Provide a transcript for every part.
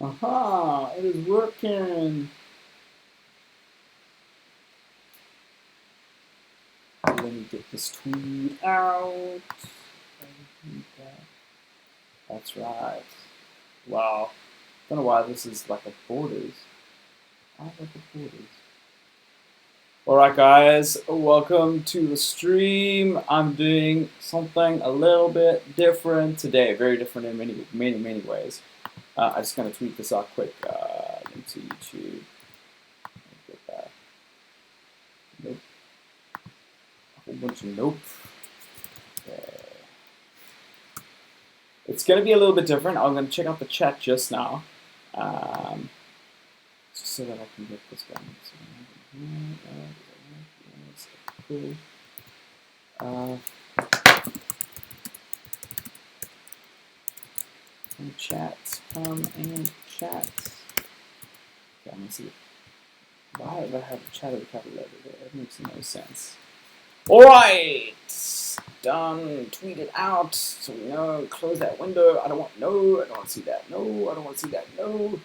Aha, it is working. Let me get this tweet out. That's right. Wow. Don't know why this is like a borders. I like the borders. Alright guys, welcome to the stream. I'm doing something a little bit different today. Very different in many ways. I'm just going to tweet this out quick into YouTube. Get that. Nope. A whole bunch of nope. Okay. It's going to be a little bit different. I'm going to check out the chat just now. Just so that I can get this going. Cool. And chat. Come and chat. Okay, I'm going to see. Why do I have a chat of the capital letter there? That makes no sense. Alright! Done. Tweet it out. So we know. Close that window. I don't want to see that. No. I don't want to see that. No.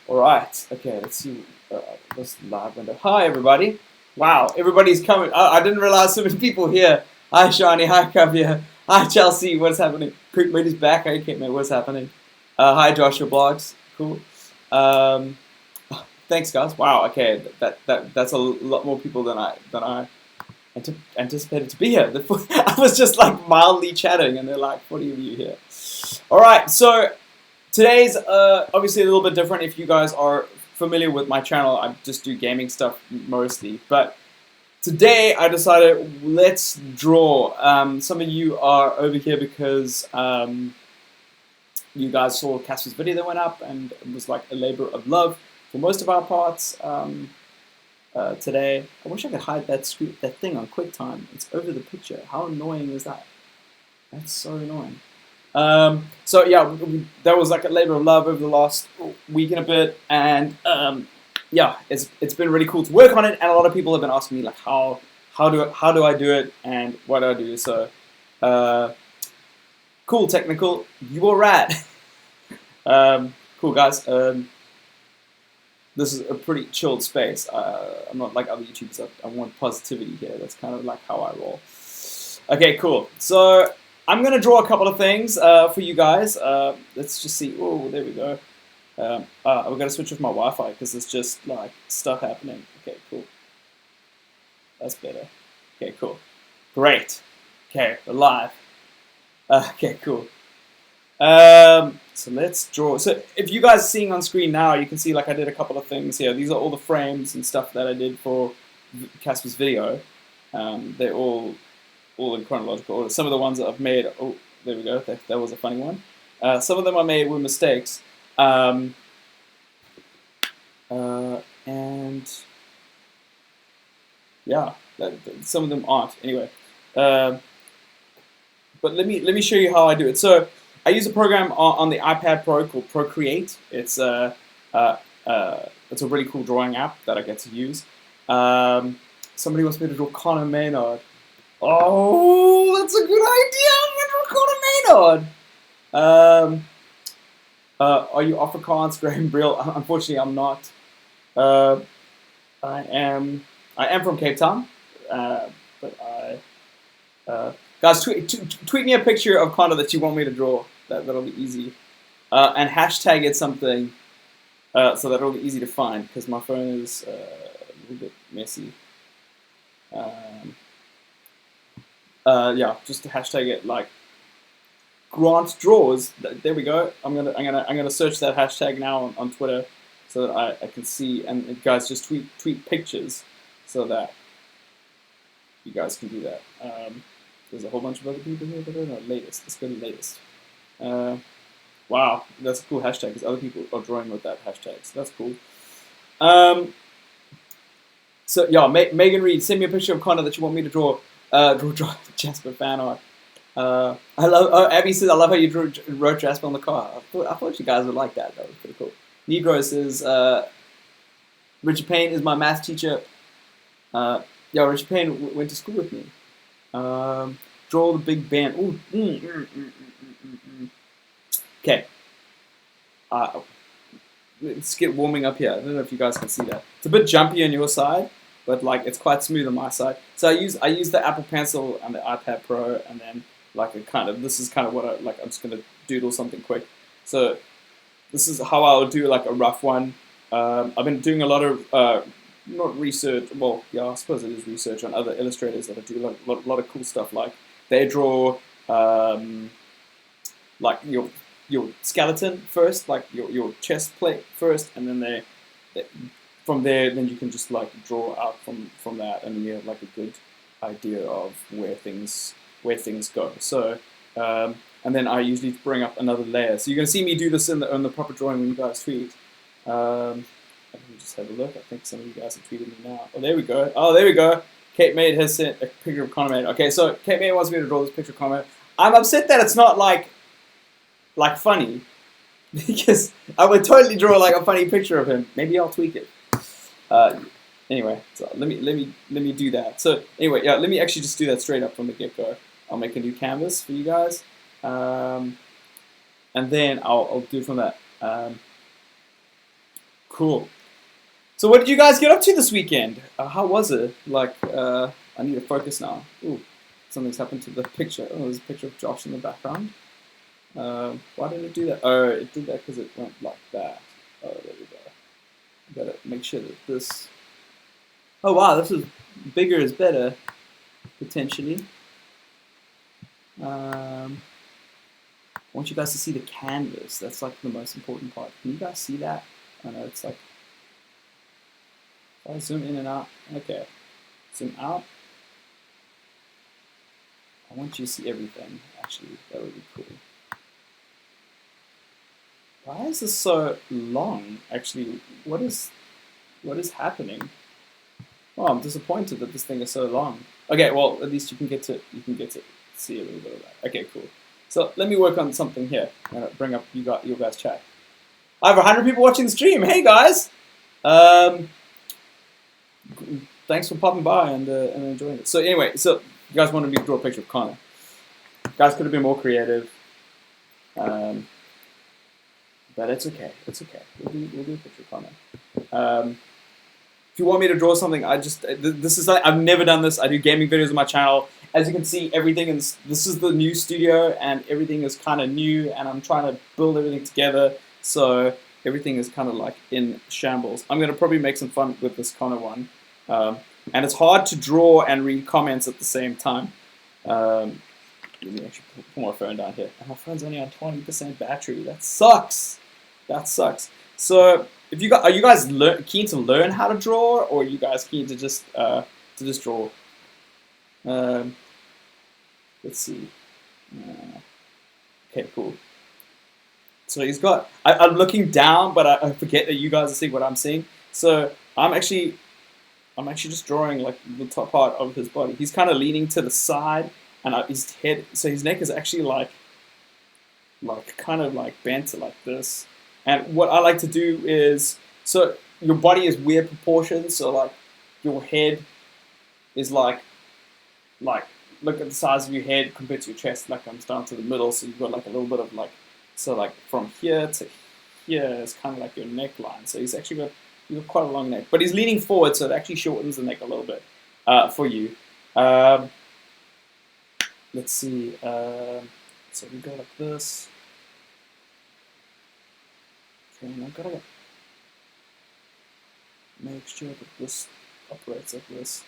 Alright. Okay, let's see. This live window. Hi, everybody. Wow, everybody's coming. I didn't realize so many people here. Hi, Shani. Hi, Kavya. Hi, Chelsea. What's happening? Quick Lady's back. I can't know what's happening. Hi, Joshua Blogs. Cool. Thanks, guys. Wow. Okay, that's a lot more people than I anticipated to be here. I was just like mildly chatting, and they're like 40 of you here. All right. So today's obviously a little bit different. If you guys are familiar with my channel, I just do gaming stuff mostly. But today I decided let's draw. Some of you are over here because you guys saw Casper's video that went up, and it was like a labor of love for most of our parts today. I wish I could hide that thing on QuickTime. It's over the picture. How annoying is that? That's so annoying. So yeah, that was like a labor of love over the last week and a bit, and yeah, it's been really cool to work on it. And a lot of people have been asking me like how do I do it and what do I do? So cool, technical, you are rad. Cool guys. This is a pretty chilled space. I'm not like other YouTubers. I want positivity here. That's kind of like how I roll. Okay, cool. So I'm going to draw a couple of things for you guys. Let's just see. Oh, there we go. We're going to switch off my Wi-Fi because there's just like stuff happening. Okay, cool. That's better. Okay, cool. Great. Okay, we're live. Okay, cool. So let's draw. So if you guys are seeing on screen now, you can see like I did a couple of things here. These are all the frames and stuff that I did for Casper's video. They're all in chronological order. Some of the ones that I've made, oh, there we go, that was a funny one. Some of them I made were mistakes. And yeah, some of them aren't. Anyway, but let me show you how I do it. So I use a program on the iPad Pro called Procreate. It's a really cool drawing app that I get to use. Somebody wants me to draw Connor Maynard. Oh, that's a good idea. I'm going to draw Connor Maynard. Are you Afrikaans, Graham Brill? Unfortunately, I'm not. I am from Cape Town, but guys, tweet me a picture of Connor that you want me to draw. That'll be easy, and hashtag it something so that'll be easy to find because my phone is a little bit messy. Yeah, just to hashtag it like Grant Draws. There we go. I'm gonna search that hashtag now on Twitter so that I can see, and guys just tweet pictures so that you guys can do that. There's a whole bunch of other people here. No, latest. Let's go to latest. Wow, that's a cool hashtag because other people are drawing with that hashtag, so that's cool. So yeah, Megan Reed, send me a picture of Connor that you want me to draw. Draw Jasper fan art. I love. Oh, Abby says I love how you wrote Jasper on the car. I thought you guys would like that. That was pretty cool. Negro says Richard Payne is my math teacher. Yeah, Richard Payne went to school with me. Draw the Big Ben. Ooh. Okay. let's get warming up here. I don't know if you guys can see that. It's a bit jumpy on your side, but like it's quite smooth on my side. So I use the Apple Pencil and the iPad Pro, and then like this is kind of what I'm just gonna doodle something quick. So this is how I'll do like a rough one. I've been doing a lot of not research. Well, yeah, I suppose it is research on other illustrators that do a lot of cool stuff. Like they draw like your skeleton first, like your chest plate first, and then they from there, then you can just like draw out from that, and you have like a good idea of where things go. So, and then I usually bring up another layer. So you're gonna see me do this in the proper drawing when you guys tweet. Let me just have a look. I think some of you guys have tweeted me now. Oh, there we go. Oh, there we go. Kate Maid has sent a picture of Connor Maid. Okay, so Kate Maid wants me to draw this picture of Connor Maid. I'm upset that it's not like funny, because I would totally draw like a funny picture of him. Maybe I'll tweak it. Anyway, so let me do that. So anyway, yeah, let me actually just do that straight up from the get-go. I'll make a new canvas for you guys, and then I'll do from that. Cool. So what did you guys get up to this weekend? How was it? Like, I need to focus now. Ooh, something's happened to the picture. Oh, there's a picture of Josh in the background. Why did it do that? Oh, it did that because it went like that. Oh, there we go. Gotta make sure that this... Oh wow, this is bigger is better, potentially. I want you guys to see the canvas. That's like the most important part. Can you guys see that? I know it's like... If I zoom in and out. Okay. Zoom out. I want you to see everything, actually. That would be cool. Why is this so long? Actually, what is happening? Oh, I'm disappointed that this thing is so long. Okay, well, at least you can get to see a little bit of that. Okay, cool. So let me work on something here. I'm gonna bring up your guys' chat. I have 100 people watching the stream. Hey guys, thanks for popping by and enjoying it. So anyway, so you guys wanted me to draw a picture of Connor. You guys could have been more creative. But it's okay. It's okay. We'll do a picture of Connor. If you want me to draw something, this is like, I've never done this. I do gaming videos on my channel. As you can see, everything is, this is the new studio, and everything is kind of new, and I'm trying to build everything together. So everything is kind of like in shambles. I'm gonna probably make some fun with this Connor one, and it's hard to draw and read comments at the same time. Let me actually put my phone down here. And my phone's only on 20% battery. That sucks. That sucks. So, if you are you guys keen to learn how to draw, or are you guys keen to just draw? Let's see. Okay, cool. So he's got. I'm looking down, but I forget that you guys are seeing what I'm seeing. So I'm actually just drawing like the top part of his body. He's kind of leaning to the side, and his head. So his neck is actually like kind of like bent like this. And what I like to do is, so your body is weird proportions. So like your head is like look at the size of your head compared to your chest. Like comes down to the middle. So you've got like a little bit of like, so like from here to here is kind of like your neckline. So he's actually got quite a long neck, but he's leaning forward, so it actually shortens the neck a little bit for you. Let's see. So we go like this. I've got to make sure that this operates like this.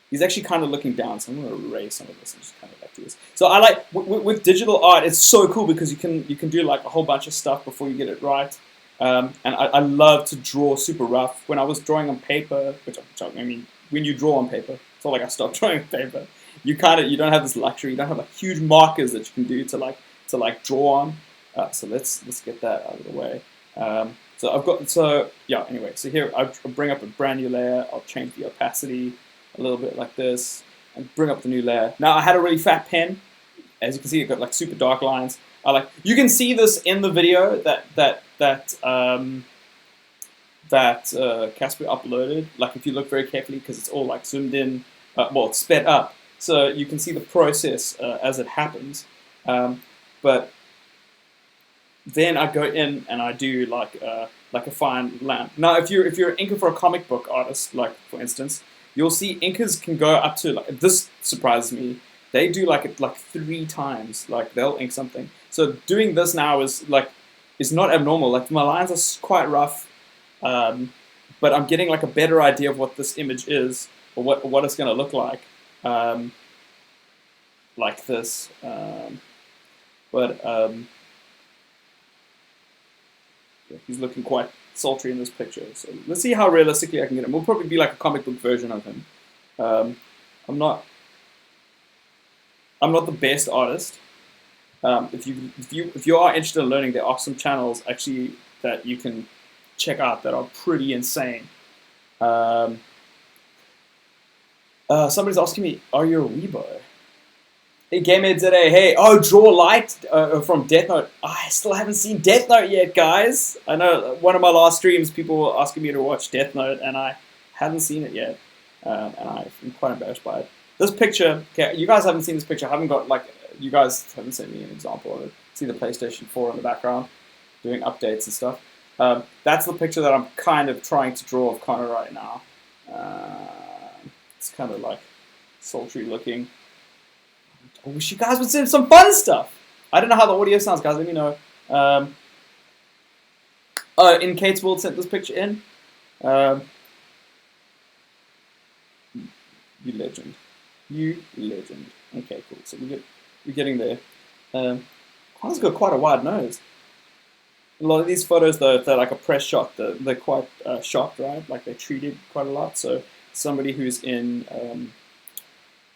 He's actually kind of looking down, so I'm going to erase some of this and just kind of like do this. So I like, with digital art, it's so cool because you can do like a whole bunch of stuff before you get it right. And I love to draw super rough. When I was drawing on paper, which I mean, when you draw on paper, it's not like I stopped drawing on paper. You don't have this luxury. You don't have like huge markers that you can do to like draw on. So let's get that out of the way. Anyway, so here I'll bring up a brand new layer. I'll change the opacity a little bit like this and bring up the new layer. Now I had a really fat pen. As you can see, it got like super dark lines. You can see this in the video that Casper uploaded. Like if you look very carefully, because it's all like zoomed in, it's sped up, so you can see the process as it happens. But then I go in and I do like like a fine line. Now, if you're an inker for a comic book artist, like for instance, you'll see inkers can go up to, like, this surprises me. They do like it like 3 times. Like they'll ink something. So doing this now is not abnormal. Like my lines are quite rough, but I'm getting like a better idea of what this image is or what it's going to look like this. Yeah, he's looking quite sultry in this picture. So let's see how realistically I can get him. We'll probably be like a comic book version of him. I'm not the best artist. If you are interested in learning, there are some channels actually that you can check out that are pretty insane. Somebody's asking me, are you a weebo? Hey, GameHead today. Hey, Draw Light from Death Note. I still haven't seen Death Note yet, guys. I know one of my last streams, people were asking me to watch Death Note, and I hadn't seen it yet, and I'm quite embarrassed by it. This picture, okay, you guys haven't seen this picture. I haven't got, like, you guys haven't sent me an example of it. See the PlayStation 4 in the background, doing updates and stuff. That's the picture that I'm kind of trying to draw of Connor right now. It's kind of like sultry looking. I wish you guys would send some fun stuff. I don't know how the audio sounds, guys. Let me know. In Kate's World sent this picture in. You legend. You legend. Okay, cool. So we're getting there. Connor's got quite a wide nose. A lot of these photos, though, if they're like a press shot, they're quite shocked, right? Like they're treated quite a lot. So somebody who's in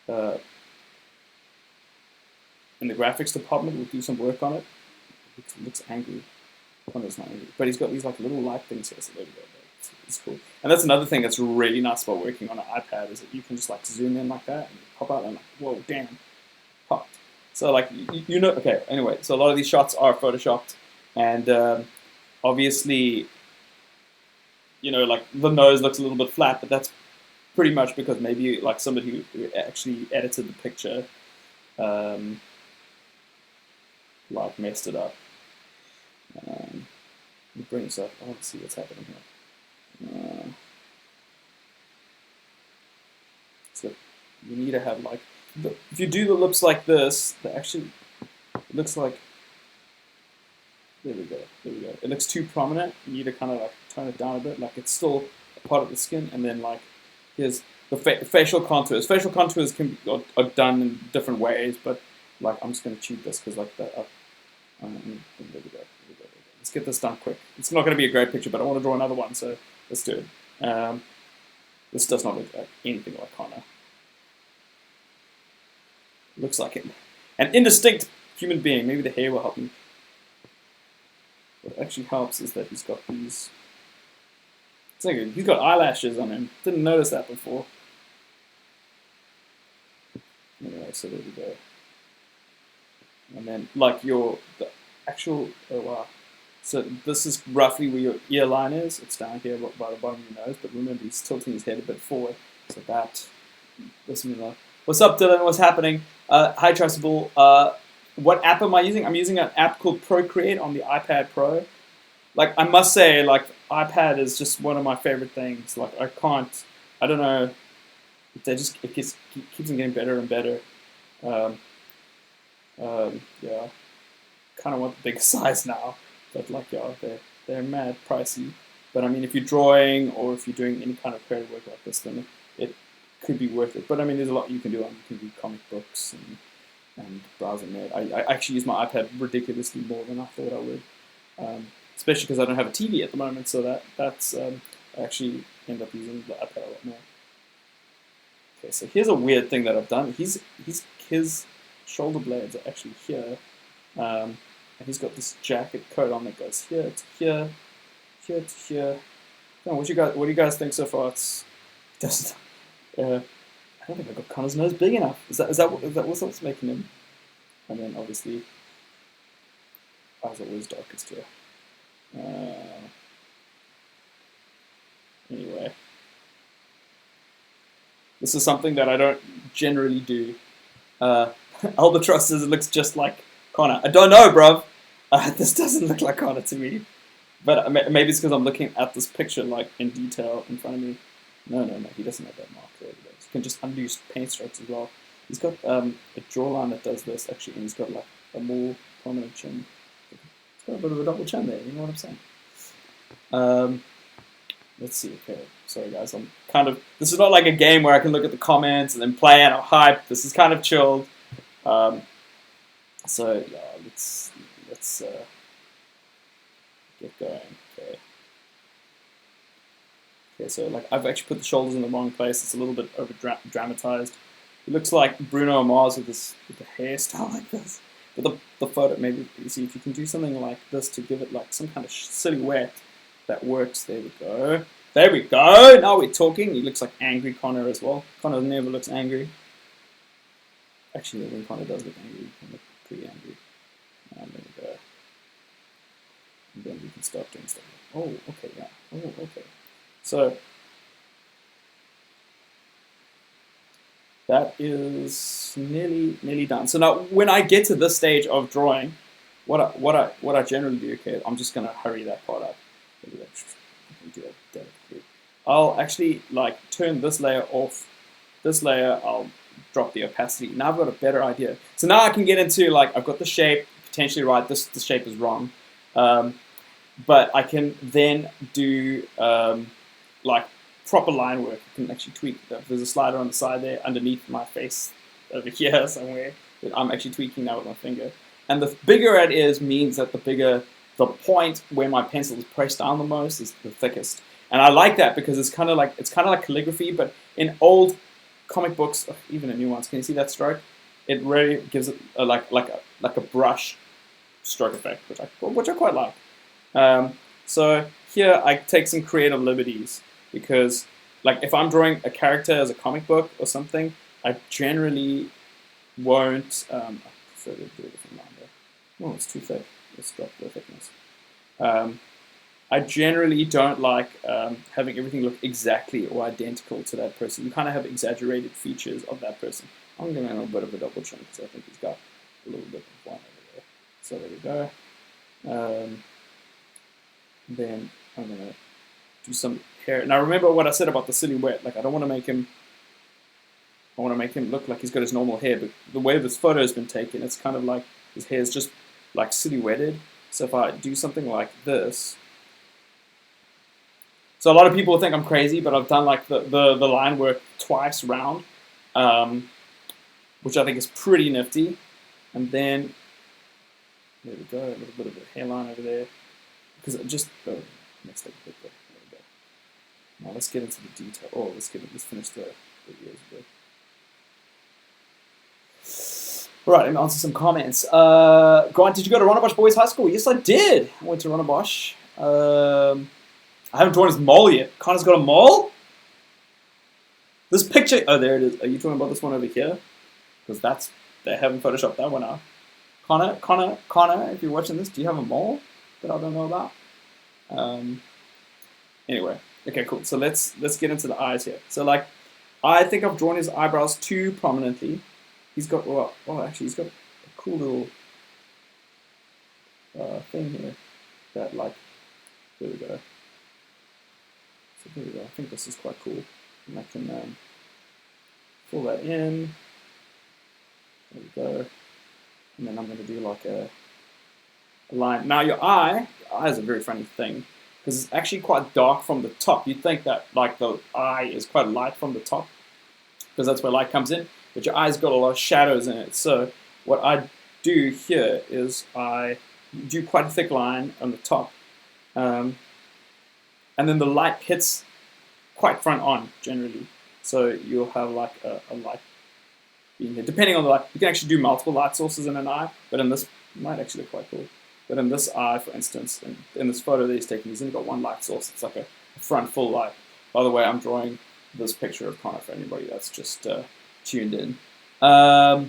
the graphics department will do some work on it. It looks angry. Connor's not angry, but he's got these like little light things here. So there we go. It's cool. And that's another thing that's really nice about working on an iPad is that you can just like zoom in like that and pop out and like, whoa, damn, popped. So like you know, okay. Anyway, so a lot of these shots are photoshopped, and obviously, you know, like the nose looks a little bit flat, but that's pretty much because maybe like somebody who actually edited the picture, like messed it up. Let me bring this up. I want to see what's happening here. So you need to have like, if you do the lips like this, that actually looks like, there we go. It looks too prominent. You need to kind of like tone it down a bit, like it's still a part of the skin, and then like here's the facial contours. Facial contours can be, are done in different ways, but like I'm just going to cheat this because like that. There we go. Let's get this done quick. It's not going to be a great picture, but I want to draw another one, so let's do it. This does not look like anything like Connor. Looks like an indistinct human being. Maybe the hair will help me. What actually helps is that he's got these. It's like he's got eyelashes on him. Didn't notice that before. Anyway, so there we go. And then like the actual, oh wow. So this is roughly where your ear line is. It's down here by the bottom of your nose, but remember he's tilting his head a bit forward. So that, listen to that. What's up, Dylan? What's happening? Hi, Trustable. What app am I using? I'm using an app called Procreate on the iPad Pro. Like, I must say, like, iPad is just one of my favorite things. Like, I don't know, it keeps on getting better and better. Yeah, kind of want the big size now, but like, yeah, they're mad pricey. But I mean, if you're drawing or if you're doing any kind of creative work like this, then it could be worth it. But I mean, there's a lot you can do. You can read comic books and browsing there. I actually use my iPad ridiculously more than I thought I would, especially because I don't have a TV at the moment. So that's I actually end up using the iPad a lot more. Okay, so here's a weird thing that I've done. His shoulder blades are actually here, and he's got this jacket coat on that goes here to here, here to here. Oh, what do you guys think so far? It's just I don't think I got Connor's nose big enough. Is that what's making him? And then obviously eyes are always darkest here. Anyway, this is something that I don't generally do. Albatross says it looks just like Connor. I don't know, bruv. This doesn't look like Connor to me. But maybe it's because I'm looking at this picture like in detail in front of me. No, he doesn't have that mark there. You can just undo paint strokes as well. He's got a jawline that does this actually, and he's got like a more prominent chin. He's got a bit of a double chin there. You know what I'm saying? Let's see. Okay, sorry guys. I'm kind of. This is not like a game where I can look at the comments and then play and I'm hyped. This is kind of chilled. So yeah, let's get going. Okay, so like I've actually put the shoulders in the wrong place. It's a little bit over dramatized. It looks like Bruno Mars with the hairstyle like this. But the photo, maybe you see if you can do something like this to give it like some kind of silhouette that works. There we go. There we go. Now we're talking. He looks like angry Connor as well. Connor never looks angry. Actually, when Connor does look angry, he can look pretty angry. There we go. And then we can start doing stuff. Oh, okay, yeah. Oh, okay. So that is nearly done. So now, when I get to this stage of drawing, what I generally do, okay, I'm just gonna hurry that part up. I'll actually like turn this layer off. This layer, I'll drop the opacity. Now I've got a better idea. So now I can get into like I've got the shape potentially right. This shape is wrong, but I can then do like proper line work. You can actually tweak. There's a slider on the side there underneath my face over here somewhere that I'm actually tweaking now with my finger. And the bigger it is means that the point where my pencil is pressed down the most is the thickest. And I like that because it's kind of like calligraphy, but in old comic books, even in new ones, can you see that stroke? It really gives it like a brush stroke effect, which I quite like. So here I take some creative liberties because, like, if I'm drawing a character as a comic book or something, I generally won't. I prefer to do a different line there. Oh, it's too thick. Let's drop the thickness. I generally don't like having everything look exactly or identical to that person. You kind of have exaggerated features of that person. I'm giving him a bit of a double chin because I think he's got a little bit of one over there. So there we go. Then I'm going to do some hair. Now remember what I said about the silhouette. Like I want to make him look like he's got his normal hair, but the way this photo has been taken, it's kind of like his hair is just like silhouetted. So if I do something like this, so a lot of people think I'm crazy, but I've done like the line work twice round, which I think is pretty nifty. And then there we go, a little bit of a hairline over there. Because it just mixed up a bit there. There we go. Now let's get into the detail. Oh, let's finish the ears a bit. Right, let me answer some comments. Grant, did you go to Ronnebush Boys High School? Yes, I did. I went to Ronnebush. I haven't drawn his mole yet. Connor's got a mole? This picture, oh, there it is. Are you talking about this one over here? Because they haven't photoshopped that one out. Connor, if you're watching this, do you have a mole that I don't know about? Anyway, okay, cool. So let's get into the eyes here. So like, I think I've drawn his eyebrows too prominently. He's got, actually he's got a cool little thing here that like, there we go. So there we go. I think this is quite cool. And I can fill that in. There we go. And then I'm going to do like a line. Now your eye is a very funny thing because it's actually quite dark from the top. You'd think that like the eye is quite light from the top because that's where light comes in, but your eye's got a lot of shadows in it. So what I do here is I do quite a thick line on the top, and then the light hits quite front on generally. So you'll have like a light being here. Depending on the light, you can actually do multiple light sources in an eye, but in this, it might actually look quite cool. But in this eye, for instance, in this photo that he's taking, he's only got one light source. It's like a front full light. By the way, I'm drawing this picture of Connor for anybody that's just tuned in. So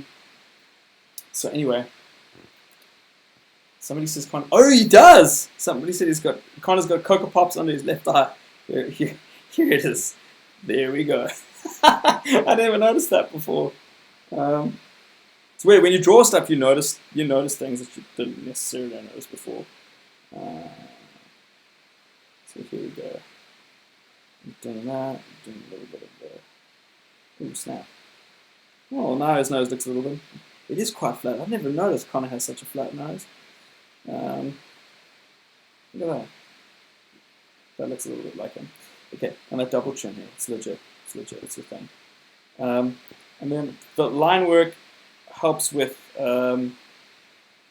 anyway, somebody says Connor. Oh, he does! Somebody said Connor's got Cocoa Pops under his left eye. Here it is. There we go. I never noticed that before. It's weird when you draw stuff. You notice things that you didn't necessarily notice before. So here we go. I'm doing that. I'm doing a little bit of the. Ooh, snap. Oh, now his nose looks a little bit. It is quite flat. I've never noticed Connor has such a flat nose. Look at that. That looks a little bit like him. Okay, and that double chin here. It's legit. It's legit. It's a thing. And then the line work helps with where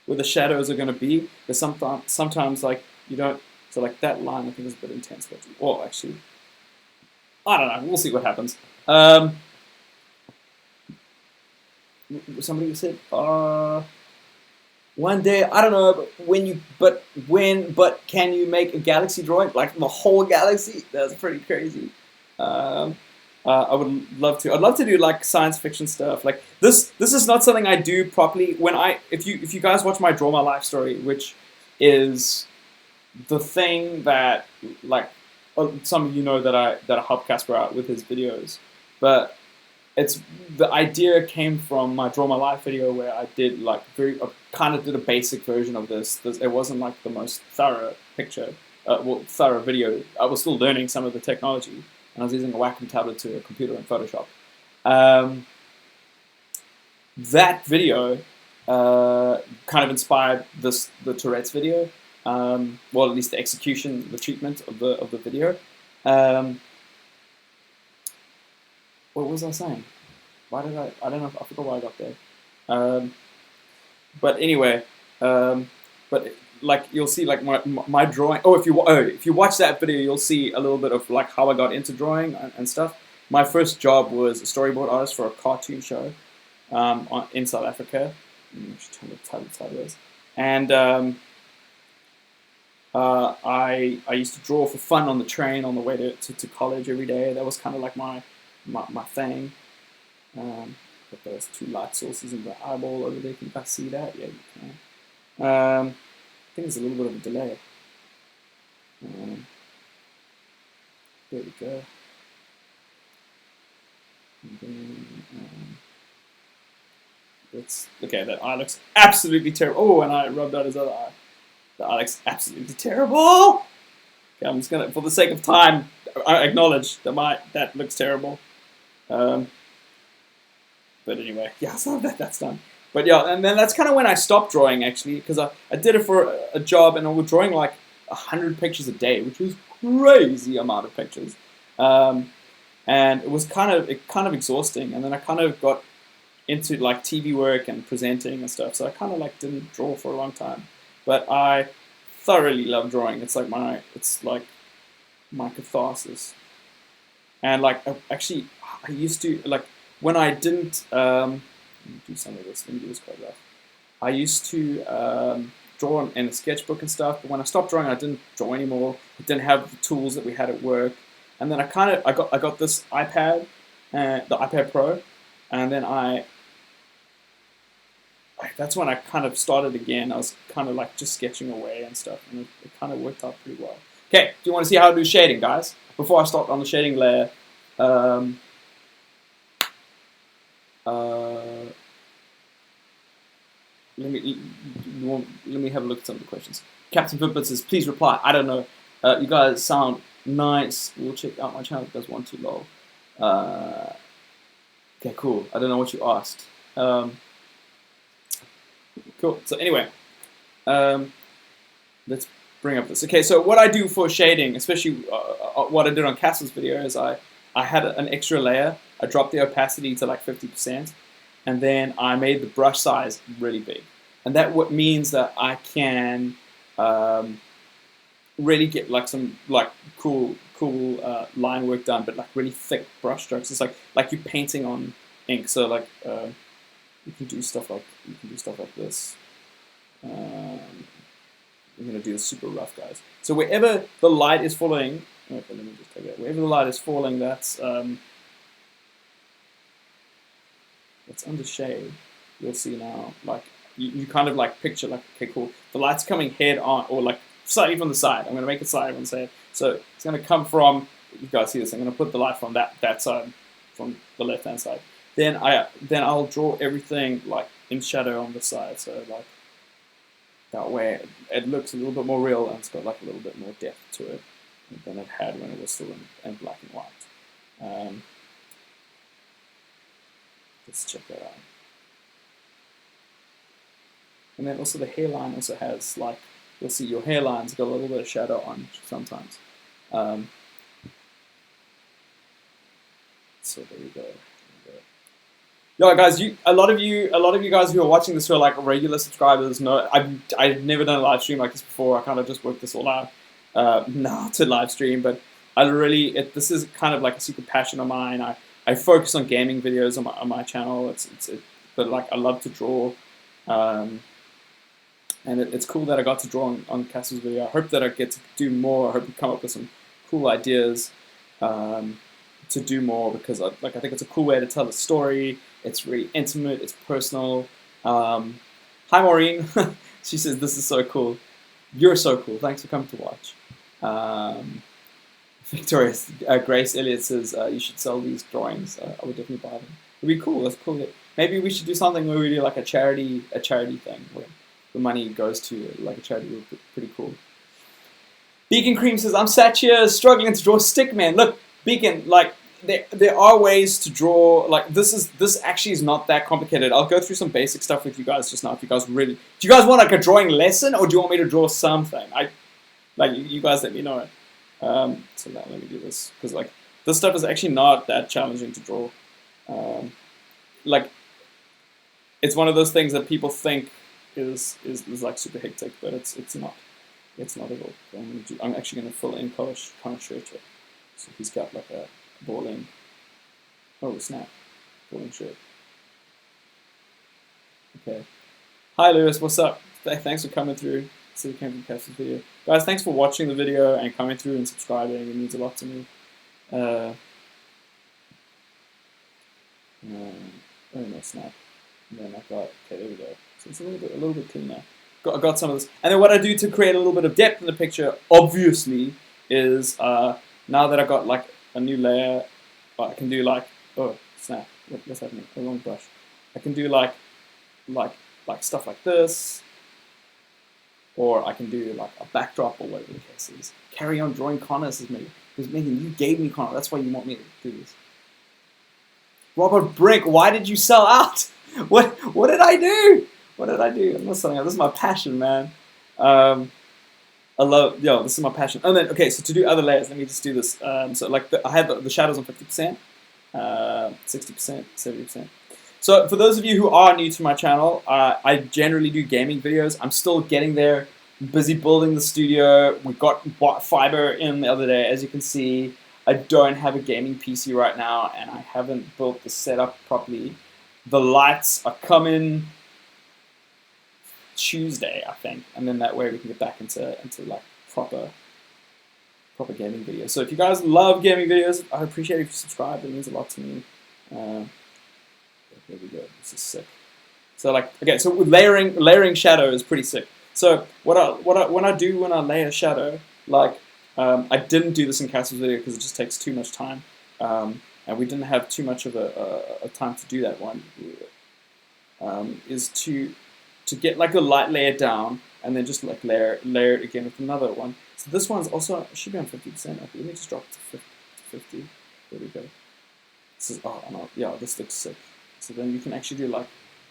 the shadows are going to be. Because sometimes like you don't. So like that line I think is a bit intense. But well, actually, I don't know. We'll see what happens. Somebody said, one day, I don't know, but can you make a galaxy drawing? Like the whole galaxy? That's pretty crazy. I would love to. I'd love to do like science fiction stuff. Like this is not something I do properly. If you guys watch my Draw My Life story, which is the thing that like some of you know that I help Casper out with his videos, but the idea came from my Draw My Life video where I did like kind of did a basic version of this. It wasn't like the most thorough picture, thorough video. I was still learning some of the technology, and I was using a Wacom tablet to a computer in Photoshop. That video kind of inspired the Tourette's video. Well, at least the execution, the treatment of the video. What was I saying? Why did I don't know. I forgot why I got there. But anyway, like you'll see like my drawing. If you watch that video, you'll see a little bit of like how I got into drawing and stuff. My first job was a storyboard artist for a cartoon show in South Africa. Turn the tablet sideways. And I used to draw for fun on the train on the way to college every day. That was kind of like my thing. Got those two light sources in the eyeball over there. Can you guys see that? Yeah, you can. I think there's a little bit of a delay. There we go. And then, okay, that eye looks absolutely terrible. Oh, and I rubbed out his other eye. The eye looks absolutely terrible. Okay, I'm just gonna, for the sake of time, I acknowledge that looks terrible. But anyway, yeah, so that's done. But yeah, and then that's kind of when I stopped drawing actually, because I did it for a job, and I was drawing like 100 pictures a day, which was crazy amount of pictures, and it was kind of exhausting. And then I kind of got into like TV work and presenting and stuff, so I kind of like didn't draw for a long time. But I thoroughly love drawing. It's like my catharsis. And like I used to like when I didn't let me do some of this. Let me do this quite rough. I used to draw in a sketchbook and stuff, but when I stopped drawing, I didn't draw anymore. I didn't have the tools that we had at work, and then I got this iPad, the iPad Pro, and then that's when I kind of started again. I was kind of like just sketching away and stuff, and it kind of worked out pretty well. Okay, do you want to see how I do shading, guys? Before I start on the shading layer, let me have a look at some of the questions. Captain Fitbit says, please reply. I don't know. You guys sound nice. We'll check out my channel if you guys want to, lol. Okay, cool. I don't know what you asked. Cool. So anyway, let's bring up this. Okay, so what I do for shading, especially what I did on Castle's video, is I had an extra layer. I dropped the opacity to like 50%, and then I made the brush size really big. And that what means that I can really get like some like cool line work done, but like really thick brush strokes. It's like you're painting on ink. So like you can do stuff like this. I'm gonna do this super rough, guys. So wherever the light is falling, okay, let me just take that. Wherever the light is falling, that's under shade. You'll see now, like you kind of like picture like, okay, cool. The light's coming head on, or like slightly from the side. I'm gonna make it slightly from the side. So it's gonna come from. You guys see this? I'm gonna put the light from that side, from the left hand side. Then I'll draw everything like in shadow on the side. So like that way it looks a little bit more real, and it's got like a little bit more depth to it. than it had when it was still in black and white. Let's check that out. And then also the hairline also has, like, you'll see your hairline's got a little bit of shadow on sometimes. So there we go. Yeah, guys, a lot of you guys who are watching this who are like regular subscribers know I've never done a live stream like this before. I kind of just worked this all out now to live stream, but this is kind of like a secret passion of mine. I focus on gaming videos on my channel. But like I love to draw, and it's cool that I got to draw on Cass's video. I hope that I get to do more. I hope we come up with some cool ideas to do more, because I think it's a cool way to tell a story. It's really intimate. It's personal. Hi, Maureen. She says, this is so cool. You're so cool. Thanks for coming to watch. Victorious. Grace Elliott says, you should sell these drawings. I would definitely buy them. It'd be cool. That's cool. Maybe we should do something where we do like a charity thing where the money goes to like a charity. Would be pretty cool. Beacon Cream says, I'm sat here struggling to draw Stickman. Look, Beacon, like, there are ways to draw, like, this actually is not that complicated. I'll go through some basic stuff with you guys just now if you guys really, do you guys want like a drawing lesson, or do you want me to draw something? You guys let me know. So now let me do this, because like, this stuff is actually not that challenging to draw. Like, it's one of those things that people think is like super hectic, but it's not. It's not at all. I'm actually going to fill in color shirt here. So he's got like a balling, oh snap, balling shirt. Okay. Hi Lewis, what's up? Thanks for coming through. So you came from Cass's video. Guys, thanks for watching the video and coming through and subscribing. It means a lot to me. Oh no, snap. And then I've got, okay, there we go. So it's a little bit cleaner. I got some of this. And then what I do to create a little bit of depth in the picture, obviously, is now that I've got like a new layer, I can do like, oh snap, what's happening? A wrong brush. I can do like stuff like this, or I can do like a backdrop or whatever the case is. Carry on drawing Connor, says Megan. Because Megan, you gave me Connor. That's why you want me to do this. Robert Brink, why did you sell out? What did I do? What did I do? I'm not selling out. This is my passion, man. This is my passion. And then, okay, so to do other layers, let me just do this. So like, I have the shadows on 50%, 60%, 70%. So for those of you who are new to my channel, I generally do gaming videos. I'm still getting there. I'm busy building the studio. We bought fiber in the other day, as you can see. I don't have a gaming PC right now, and I haven't built the setup properly. The lights are coming Tuesday, I think, and then that way we can get back into like proper gaming videos. So if you guys love gaming videos, I appreciate if you subscribe. It means a lot to me. There we go. This is sick. So like, okay, so with layering shadow is pretty sick. So when I lay a shadow, like I didn't do this in Cass's video because it just takes too much time, and we didn't have too much of a time to do that one. Is to get like a light layer down and then just like layer it again with another one. So this one's also should be on 50%. Okay, let me just drop it to 50. There we go. This is this looks sick. So then you can actually do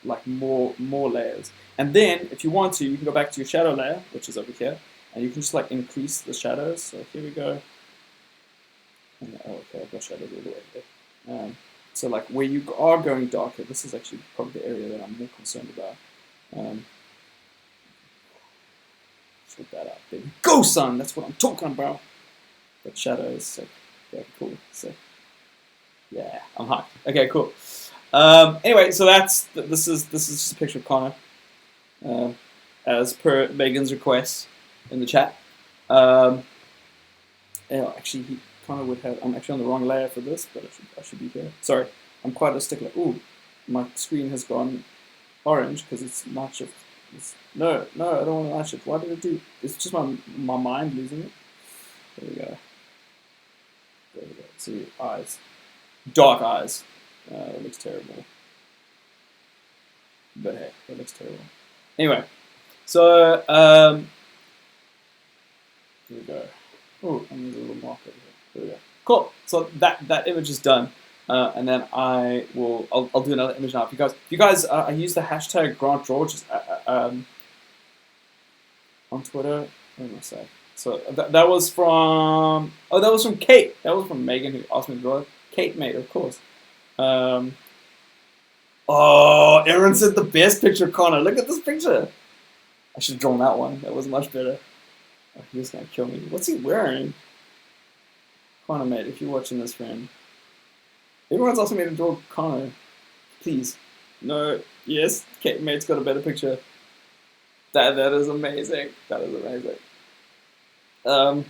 like more layers. And then if you want to, you can go back to your shadow layer, which is over here, and you can just like increase the shadows. So here we go. And, okay, I've got shadows all the way there. So like where you are going darker, this is actually probably the area that I'm more concerned about. Sort that out. There we go, son. That's what I'm talking about. But shadows, sick. Very cool. Sick. Yeah, I'm hyped. Okay, cool. Anyway, so this is just a picture of Connor, as per Megan's request in the chat. Actually, Connor would have. I'm actually on the wrong layer for this, but I should be here. Sorry, I'm quite a stickler. Ooh, my screen has gone orange because it's night shift. No, I don't want night shift. Why did it do? It's just my mind losing it. There we go. See, eyes, dark eyes. It looks terrible. But hey, it looks terrible. Anyway, so here we go. Oh, I need a little marker here. There we go. Cool. So that image is done, and then I'll do another image now. If you guys, I use the hashtag Grant George on Twitter. What am I saying? So that was from Kate. That was from Megan who asked me to draw it. Kate made, of course. Oh, Aaron said the best picture, Connor. Look at this picture. I should have drawn that one. That was much better. Oh, he was gonna kill me. What's he wearing? Connor, mate, if you're watching this, friend. Everyone's asking me to draw Connor. Please. No. Yes. Kate mate's got a better picture. That is amazing. That is amazing. Okay,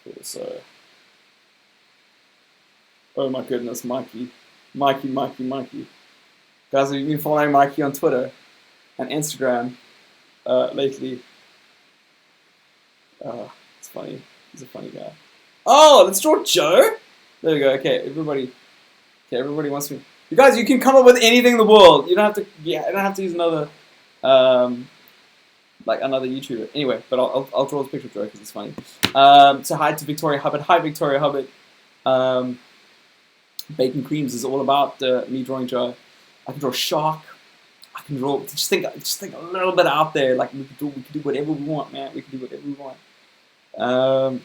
cool. So. Oh my goodness, Mikey. Mikey. Guys, have you been following Mikey on Twitter and Instagram lately? It's funny. He's a funny guy. Oh, let's draw Joe. There we go. Okay, everybody wants me. You guys, you can come up with anything in the world. You don't have to. Yeah, I don't have to use another, like another YouTuber. Anyway, but I'll draw this picture of Joe because it's funny. So hi to Victoria Hubbard. Hi, Victoria Hubbard. Bacon Creams is all about me drawing Joe. I can draw a shark. I can draw. Just think a little bit out there. Like we can do whatever we want, man. We can do whatever we want.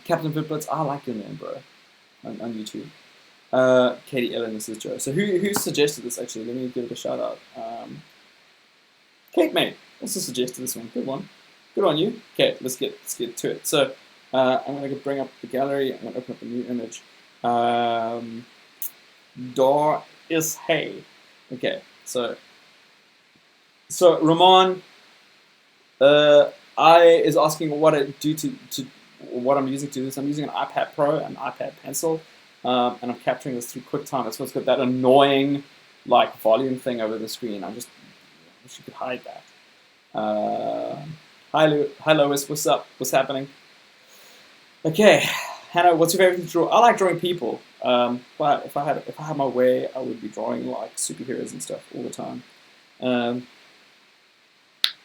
Captain Fitblitz, I like your name, bro. On YouTube. Katie Ellen, this is Joe. So who suggested this actually? Let me give it a shout out. Kate mate also suggested this one. Good one. Good on you. Okay, let's get to it. So I'm gonna bring up the gallery. I'm gonna open up a new image. Dar is hey. Okay, so Ramon is asking what I do to what I'm using to do this. I'm using an iPad Pro and iPad Pencil, and I'm capturing this through QuickTime. That's what's got that annoying like volume thing over the screen. I wish you could hide that. Hi Lois, what's up? What's happening? Okay, Hannah, what's your favorite thing to draw? I like drawing people. But if I had my way, I would be drawing like superheroes and stuff all the time.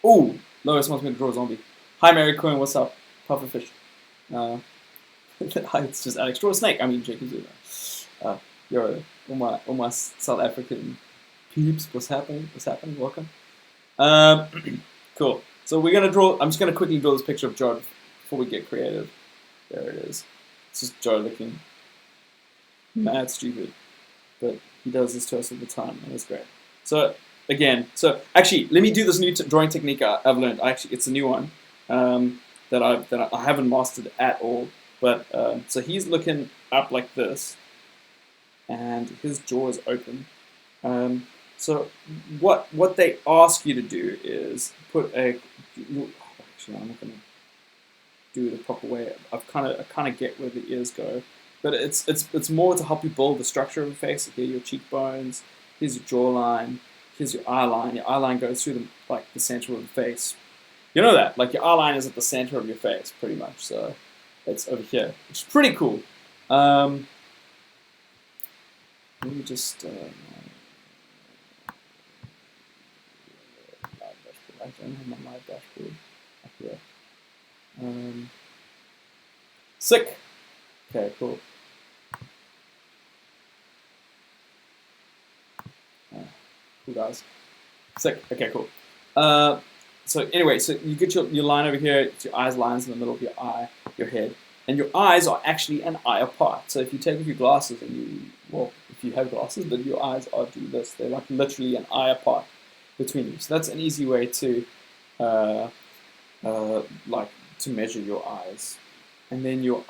Oh, Lois wants me to draw a zombie. Hi Mary Quinn, what's up? Pufferfish. It's just Alex. Draw a snake. I mean Jacob Zuma. Yo, all my South African peeps. What's happening? Welcome. Cool. So we're gonna draw. I'm just gonna quickly draw this picture of Joe before we get creative. There it is. It's just Joe looking mad stupid, but he does this to us all the time, and it's great. So again, actually, let me do this new drawing technique I've learned. It's a new one that I haven't mastered at all. But so he's looking up like this, and his jaw is open. So what they ask you to do is put a. Actually, I'm not going to do it the proper way. I kind of get where the ears go, but it's more to help you build the structure of the face. Here, your cheekbones. Here's your jawline. Here's your eye line. Your eye line goes through the center of the face. You know that, like your eye line is at the center of your face, pretty much. So it's over here, which is pretty cool. Let me just. I don't have my live dashboard up here. Sick. Okay, cool. Cool guys. Sick. Okay, cool. So anyway, so you get your line over here. It's your eyes lines in the middle of your eye, your head, and your eyes are actually an eye apart. So if you take off your glasses and if you have glasses, but your eyes are do this. They're like literally an eye apart between you. So that's an easy way to to measure your eyes. And then your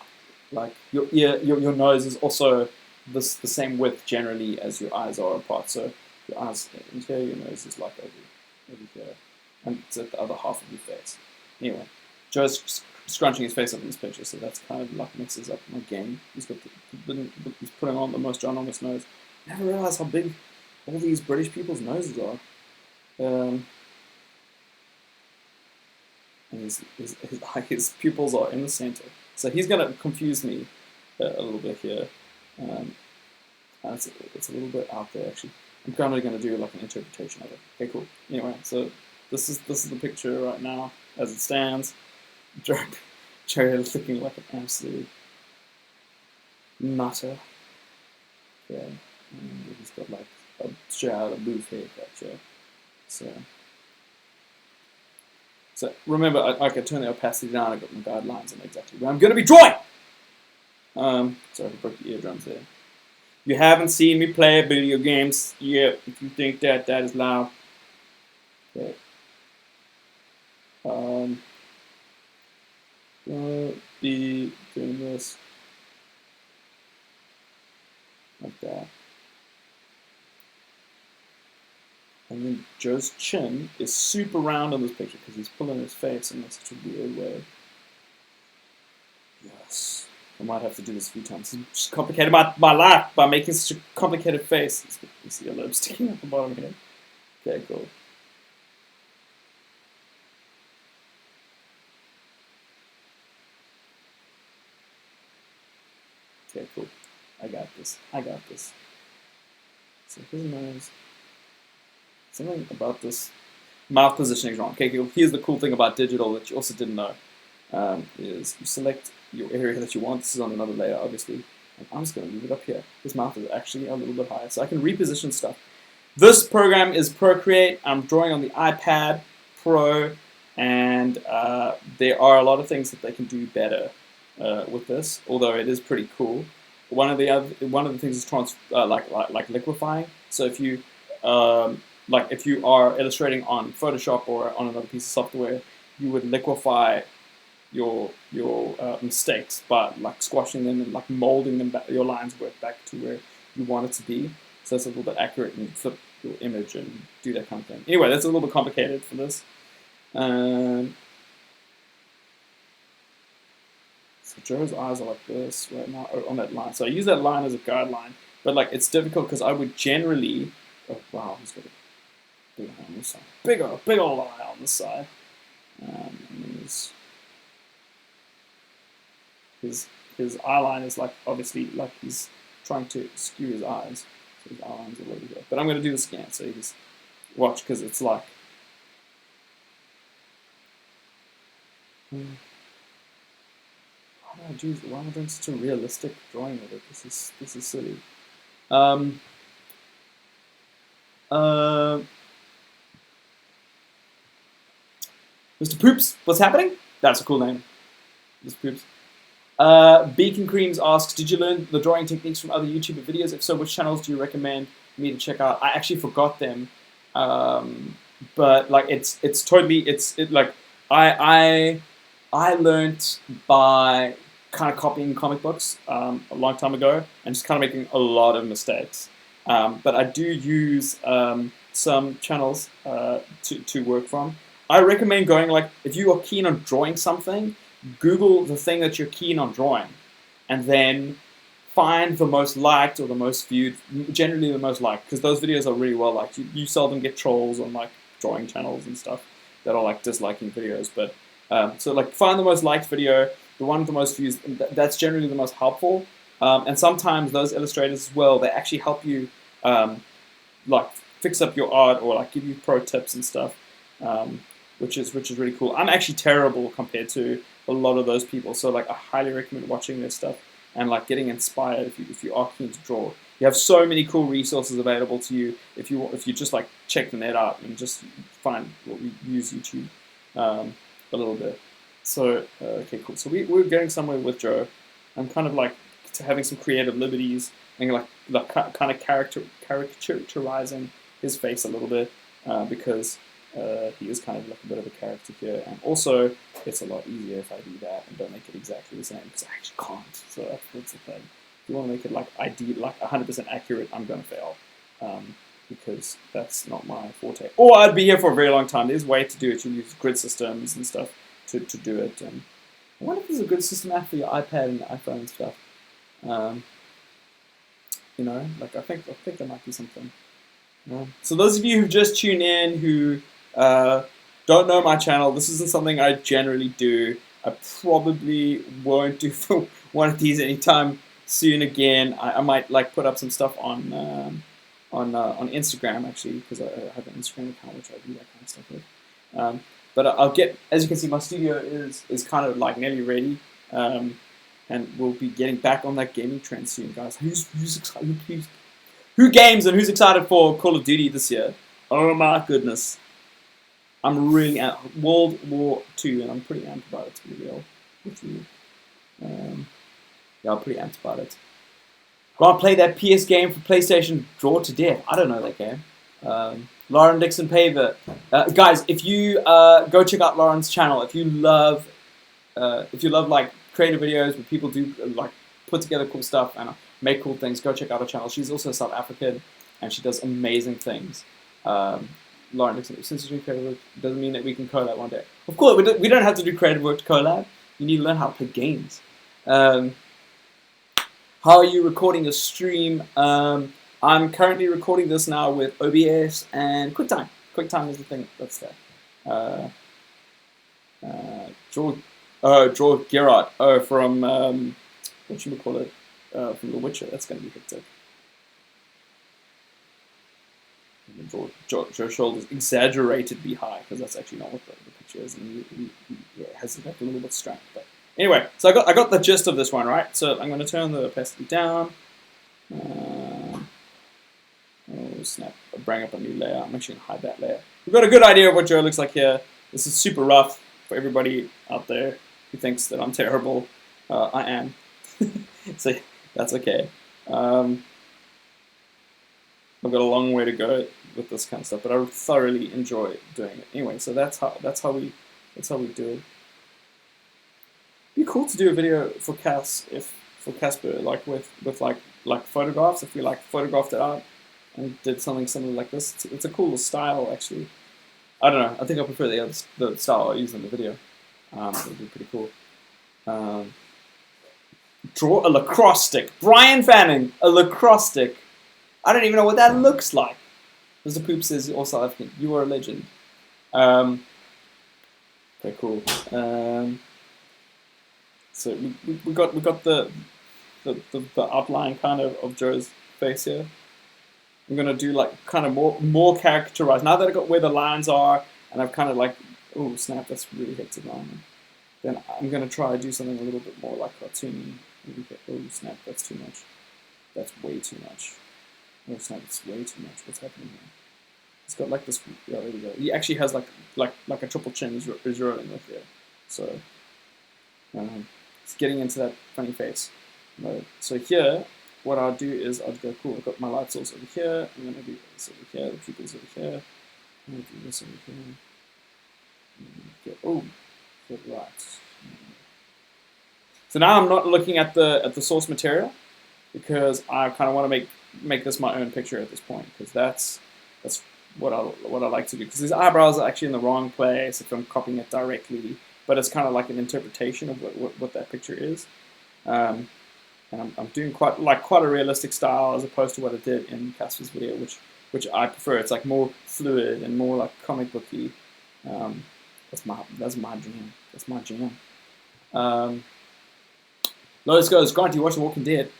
ear, your nose is also the same width generally as your eyes are apart. So your eyes in here, your nose is like over here, and it's at the other half of your face. Anyway, Joe's scrunching his face up in this picture, so that's kind of like mixes up my game. He's putting on the most ginormous nose. I never realized how big all these British people's noses are. And his pupils are in the center. So he's going to confuse me a little bit here. It's a little bit out there, actually. I'm kind of going to do like an interpretation of it. Okay, cool. Anyway, so this is the picture right now as it stands. Joe looking like an absolute nutter. Yeah, and he's got like a straight out of booth haircut, Joe. So remember, I can turn the opacity down. I've got my guidelines on exactly where I'm going to be drawing. Sorry, I broke the eardrums there. You haven't seen me play video games yet. If you think that is loud. Okay. Be doing this like that. And then Joe's chin is super round on this picture because he's pulling his face in such a weird way. Yes. I might have to do this a few times. It's just complicated my life by making such a complicated face. You see a lip sticking at the bottom here. Okay, cool. Okay, cool. I got this. So his nose. Something about this mouth positioning is wrong. Okay, cool. Here's the cool thing about digital that you also didn't know. Is you select your area that you want. This is on another layer, obviously. And I'm just going to move it up here. His mouth is actually a little bit higher, so I can reposition stuff. This program is Procreate. I'm drawing on the iPad Pro, and there are a lot of things that they can do better with this. Although it is pretty cool. One of the things is like liquefying. So if you if you are illustrating on Photoshop or on another piece of software, you would liquefy your mistakes by like squashing them and like molding them back, your lines back to where you want it to be. So it's a little bit accurate and flip your image and do that kind of thing. Anyway, that's a little bit complicated for this. So Joe's eyes are like this right now on that line. So I use that line as a guideline, but like it's difficult because I would generally. Oh wow, he's got a big eye on this side. Big old eye on this side. And then his eye line is like obviously like he's trying to skew his eyes. So his eye line's a little bit. But I'm going to do the scan, so you just watch because it's like. Why am I doing such a realistic drawing of it? This is silly. Mr. Poops, what's happening? That's a cool name. Mr. Poops. Beacon Creams asks, did you learn the drawing techniques from other YouTuber videos? If so, which channels do you recommend me to check out? I actually forgot them. But like I learned by kind of copying comic books a long time ago and just kind of making a lot of mistakes. But I do use some channels to work from. I recommend going like, if you are keen on drawing something, Google the thing that you're keen on drawing and then find the most liked or the most viewed, generally the most liked, because those videos are really well liked. You seldom get trolls on like drawing channels and stuff that are like disliking videos, but so like find the most liked video, the one with the most views, that's generally the most helpful. And sometimes those illustrators as well, they actually help you like fix up your art or like give you pro tips and stuff, which is really cool. I'm actually terrible compared to a lot of those people, so like I highly recommend watching their stuff and like getting inspired if you are keen to draw. You have so many cool resources available to you if you just like check the net out and just find what we use YouTube a little bit. So okay, cool. So we're getting somewhere with Joe. I'm kind of like having some creative liberties and like kind of caricaturizing his face a little bit because he is kind of like a bit of a character here. And also, it's a lot easier if I do that and don't make it exactly the same because I actually can't. So that's the thing. If you want to make it like ideal, like 100% accurate, I'm going to fail because that's not my forte. Or I'd be here for a very long time. There's a way to do it. You use grid systems and stuff to do it. And I wonder if there's a good system app for your iPad and iPhone and stuff. You know, like I think there might be something. So those of you who just tuned in who don't know my channel, this isn't something I generally do. I probably won't do for one of these anytime soon again. I might like put up some stuff on Instagram actually because I have an Instagram account which I do that kind of stuff with. But I'll get, as you can see, my studio is kind of like nearly ready, and we'll be getting back on that gaming trend soon, guys. Who's excited? Who games and who's excited for Call of Duty this year? Oh my goodness, I'm really World War II, and I'm pretty amped about it, to be real with you. Yeah, I'm pretty amped about it. Go and play that PS game for PlayStation, Draw to Death. I don't know that game. Lauren Dixon Paver. Guys, if you go check out Lauren's channel, if you love like creative videos where people do like put together cool stuff and make cool things, go check out her channel. She's also South African and she does amazing things. Lauren Dixon, since you're doing creative work, doesn't mean that we can collab one day. Of course, we don't have to do creative work to collab. You need to learn how to play games. How are you recording a stream? I'm currently recording this now with OBS and QuickTime. QuickTime is the thing that's there. Draw Gerard. Oh, from what should we call it? From The Witcher. That's going to be hectic. Draw shoulders exaggeratedly high because that's actually not what the picture is, and he has like a little bit strapped. But anyway, so I got the gist of this one, right? So I'm going to turn the opacity down. Oh snap! I'll bring up a new layer. I'm actually going to hide that layer. We've got a good idea of what Joe looks like here. This is super rough for everybody out there who thinks that I'm terrible. I am. So that's okay. I've got a long way to go with this kind of stuff, but I thoroughly enjoy doing it. Anyway, so that's how we do it. It'd be cool to do a video for Casper, like with like photographs. If we like photographed it out and did something similar like this, it's a cool style actually. I don't know. I think I prefer the style I used in the video. It would be pretty cool. Draw a lacrosse stick. Brian Fanning, a lacrosse stick. I don't even know what that looks like. Mr. Poop says, "You're South African. You are a legend." Okay, cool. So we got the outline kind of Joe's face here. I'm gonna do like kind of more characterized. Now that I got where the lines are, and I've kind of like, oh snap, that's really hectic line. Then I'm gonna try to do something a little bit more like cartoony. Oh snap, that's too much. That's way too much. Oh snap, it's way too much. What's happening here? It's got like this. Yeah, there we go. He actually has like a triple chin is rolling with here. So it's getting into that funny face mode. So here, what I'll do is I'll go cool. I've got my light source over here. I'm gonna do this over here. The pupils over here. I'm gonna do this over here. Oh, good right. So now I'm not looking at the source material because I kind of want to make this my own picture at this point, because that's what I like to do, because these eyebrows are actually in the wrong place if I'm copying it directly, but it's kind of like an interpretation of what that picture is, and I'm doing quite a realistic style as opposed to what I did in Casper's video, which I prefer. It's like more fluid and more like comic booky. That's my jam. That's my jam. Lotus goes, Grant, do you watch The Walking Dead?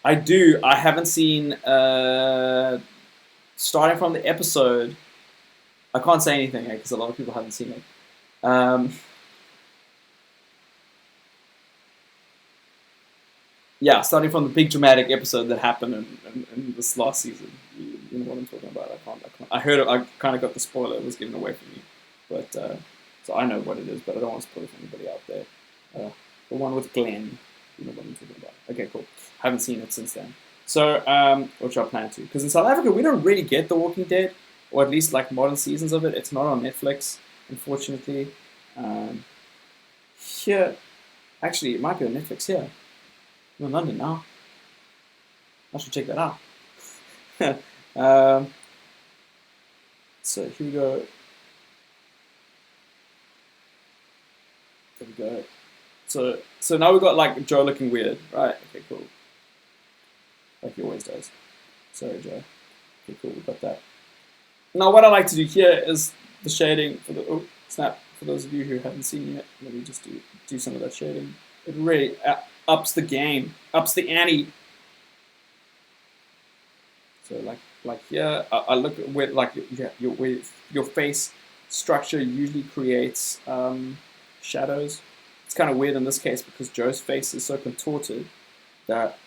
I do. I haven't seen, starting from the episode, I can't say anything because a lot of people haven't seen it. Yeah, starting from the big dramatic episode that happened in this last season. You know what I'm talking about. I heard it, I kind of got the spoiler, it was given away from me. But, so I know what it is, but I don't want to spoil it for anybody out there. The one with Glenn. You know what I'm talking about. Okay, cool. Haven't seen it since then. So, which I plan to. Because in South Africa, we don't really get The Walking Dead, or at least like modern seasons of it. It's not on Netflix, unfortunately. Here, actually, it might be on Netflix here. I'm in London now. I should check that out. So here we go. There we go. So now we've got like Joe looking weird, right? Okay, cool. Like he always does. Sorry, Joe. Okay, cool, we've got that. Now what I like to do here is the shading for the, oh, snap, for those of you who haven't seen it, let me just do some of that shading. It really ups the game, ups the ante. So like here, I look at where like your face structure usually creates shadows. It's kind of weird in this case because Joe's face is so contorted that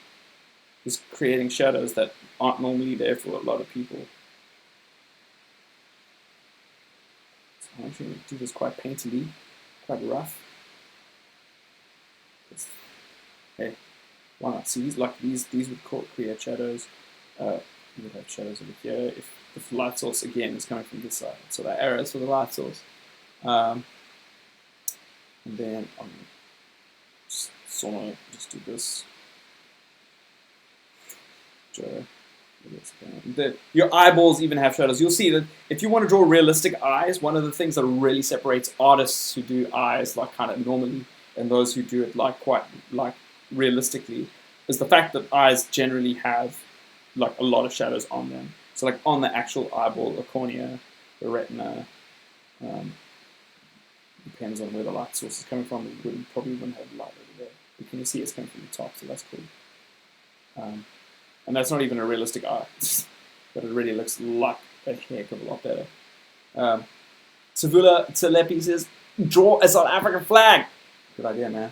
it's creating shadows that aren't normally there for a lot of people. So I'm actually going to do this quite painterly, quite rough. Hey, why not? See, these would create shadows. You would have shadows over here if the light source again is coming from this side. So that arrow is for the light source. And then I'm just sort of just do this. Your eyeballs even have shadows. You'll see that if you want to draw realistic eyes, one of the things that really separates artists who do eyes like kind of normally and those who do it like quite like realistically is the fact that eyes generally have like a lot of shadows on them. So like on the actual eyeball, the cornea, the retina, depends on where the light source is coming from. You probably wouldn't have light over there. But can you see it's coming from the top, so that's cool. And that's not even a realistic eye, but it really looks like a heck of a lot better. Savula Telepi says, draw a South African flag. Good idea, man.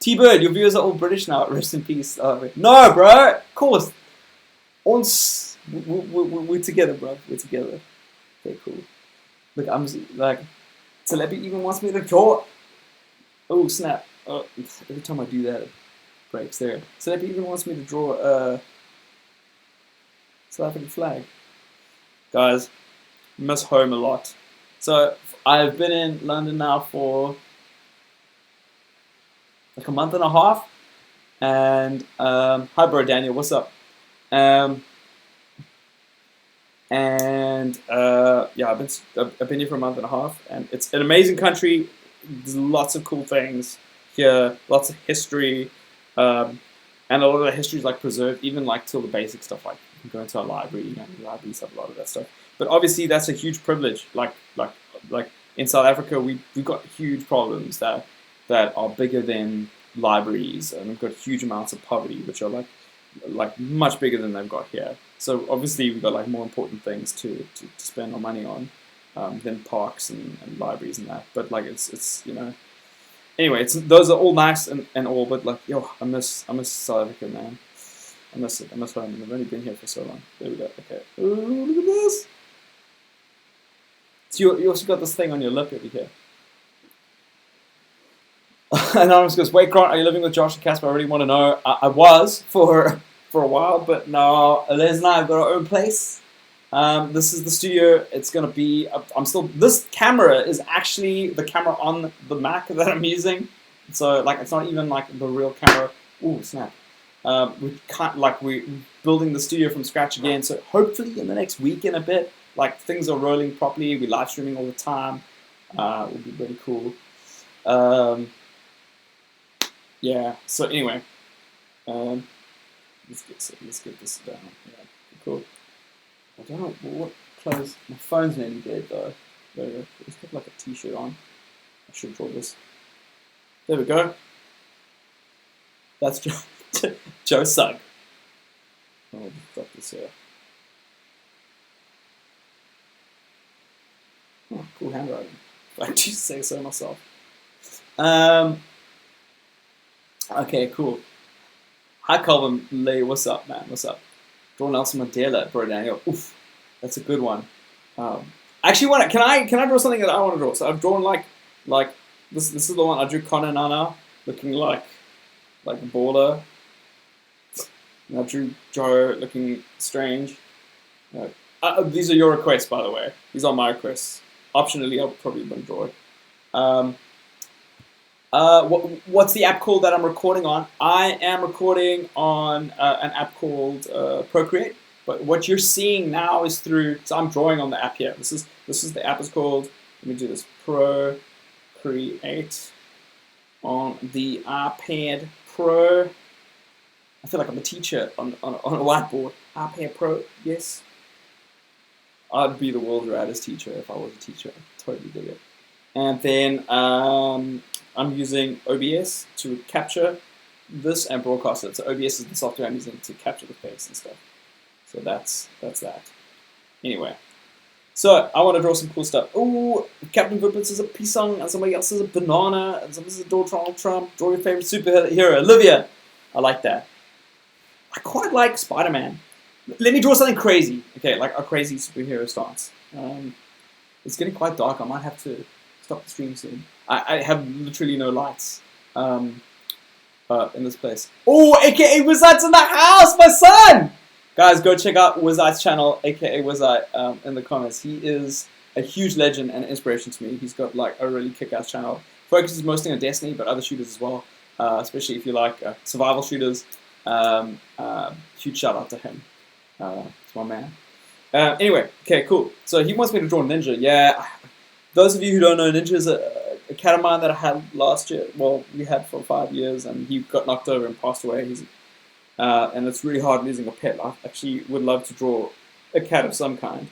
T-Bird, your viewers are all British now. Rest in peace. No, bro. Of course. We're together, bro. We're together. Okay, cool. Look, I'm like, Telepi even wants me to draw. Oh, snap. Every time I do that, it breaks there. Telepi even wants me to draw a South African flag. Guys, miss home a lot. So, I've been in London now for like a month and a half, and hi bro Daniel, what's up? Yeah, I've been here for a month and a half, and it's an amazing country. There's lots of cool things here, lots of history, and a lot of the history is like preserved, even like till the basic stuff, like you can go into a library, you know, the libraries have a lot of that stuff. But obviously that's a huge privilege. Like in South Africa, we've got huge problems that are bigger than libraries, and we've got huge amounts of poverty, which are like much bigger than they've got here. So obviously we've got like more important things to spend our money on than parks and libraries and that. But like it's you know, anyway, those are all nice and all, but like yo, I miss South Africa, man. I miss it. I miss home. I've only been here for so long. There we go. Okay. Ooh, look at this. So you also got this thing on your lip over here. Anonymous goes, wait, Grant, are you living with Josh and Casper? I really want to know. I was for a while, but now Les and I have got our own place. This is the studio. It's going to be, this camera is actually the camera on the Mac that I'm using. So, like, it's not even, like, the real camera. Ooh, snap. We're building the studio from scratch again. So, hopefully, in the next week and a bit, like, things are rolling properly. We're live streaming all the time. It will be really cool. Yeah, so anyway, let's get this down. Yeah, cool. I don't know what clothes. My phone's nearly dead though. There we go. Let's put like a t-shirt on. I should draw this. There we go. That's Joe Sugg. I'll just drop this here. Oh, cool handwriting. If I do say so myself. Okay, cool. Hi, Calvin Lee. What's up, man? What's up? Draw Nelson Mandela, bro, Daniel. Oof, that's a good one. Actually, can I draw something that I want to draw? So I've drawn like this. This is the one I drew. Connor Nana looking like a baller. And I drew Joe looking strange. These are your requests, by the way. These are my requests. Optionally, I'll probably want to draw it. What's the app called that I'm recording on? I am recording on an app called Procreate. But what you're seeing now is through. So I'm drawing on the app here. This is the app is called. Let me do this. Procreate on the iPad Pro. I feel like I'm a teacher on a whiteboard. iPad Pro, yes. I'd be the world's raddest teacher if I was a teacher. I'd totally dig it. And then I'm using OBS to capture this and broadcast it. So OBS is the software I'm using to capture the face and stuff. So that's that. Anyway, So I want to draw some cool stuff. Ooh, Captain Vippets is a pisang, and somebody else is a banana, and somebody is a Donald Trump. Draw your favorite superhero, Olivia. I like that. I quite like Spider-Man. Let me draw something crazy. Okay, like a crazy superhero stance. It's getting quite dark. I might have to stop the stream soon. I have literally no lights in this place. Oh, aka Wizard's in the house, my son! Guys, go check out Wizard's channel, aka Wizard, in the comments. He is a huge legend and inspiration to me. He's got like a really kick-ass channel. Focuses mostly on Destiny, but other shooters as well. Especially if you like survival shooters. Huge shout out to him. It's my man. Anyway, okay, cool. So he wants me to draw Ninja. Yeah, those of you who don't know, Ninja is a cat of mine that I had last year. Well, we had for 5 years, and he got knocked over and passed away. And it's really hard losing a pet. I actually would love to draw a cat of some kind.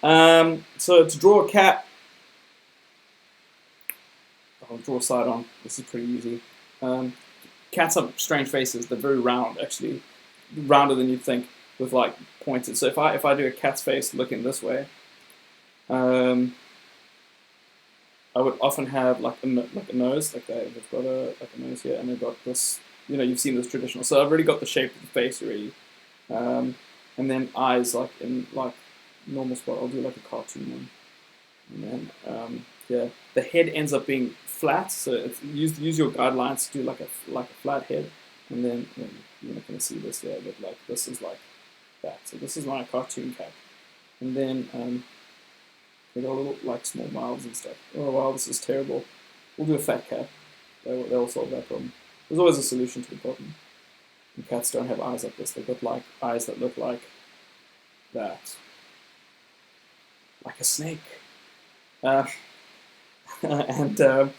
So to draw a cat, I'll draw a side on. This is pretty easy. Cats have strange faces. They're very round, actually, rounder than you'd think, with like pointed. So if I do a cat's face looking this way, I would often have like a nose, like they've got a nose here, and they've got this. You know, you've seen this traditional. So I've already got the shape of the face already, and then eyes like in like normal spot. I'll do like a cartoon one, and then yeah, the head ends up being flat. So it's, use your guidelines to do like a flat head, and then you're not gonna see this there, but like this is like that. So this is my cartoon cat, and then they got little like small mouths and stuff. Oh wow, this is terrible. We'll do a fat cat. They'll solve that problem. There's always a solution to the problem. And cats don't have eyes like this. They've got like eyes that look like that, like a snake. And so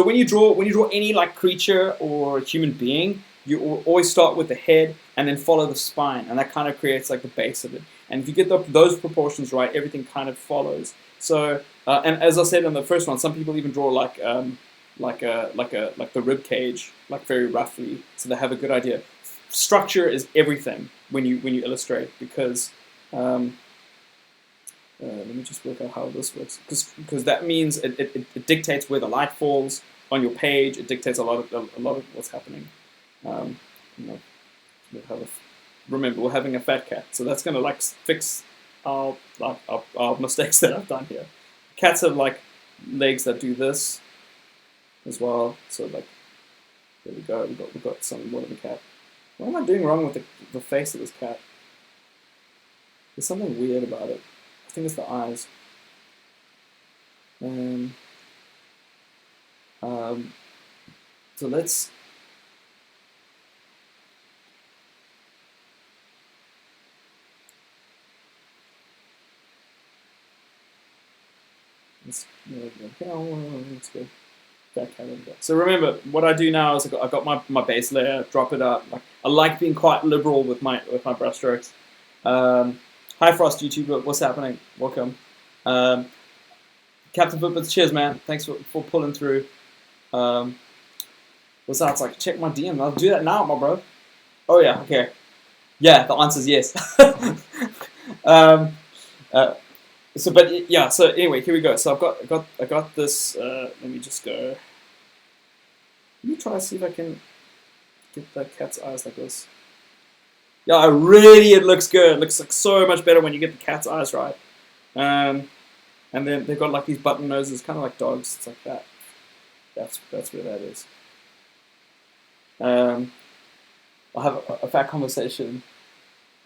when you draw any like creature or human being, you always start with the head and then follow the spine, and that kind of creates like the base of it. And if you get those proportions right, everything kind of follows. So and as I said in the first one, some people even draw like the rib cage, like very roughly, so they have a good idea. Structure is everything when you illustrate, because let me just work out how this works, because that means it dictates where the light falls on your page. It dictates a lot of what's happening. Remember, we're having a fat cat, so that's gonna like fix our mistakes that I've done here. Cats have like legs that do this as well, so like there we go. We've got something more than a cat. What am I doing wrong with the face of this cat? There's something weird about it. I think it's the eyes. So let's go. So remember, what I do now is I got my base layer, drop it up. I like being quite liberal with my brush strokes. Hi Frost YouTube, what's happening? Welcome. Captain Footbits, cheers man. Thanks for pulling through. What's that? It's like, check my DM. I'll do that now, my bro. Oh yeah, okay. Yeah, the answer's yes. So anyway, here we go. So I got this. Let me just go. Let me try to see if I can get the cat's eyes like this. Yeah, really, it looks good. It looks like so much better when you get the cat's eyes right. And then they've got like these button noses, kind of like dogs. It's like that. That's where that is. I'll have a fat conversation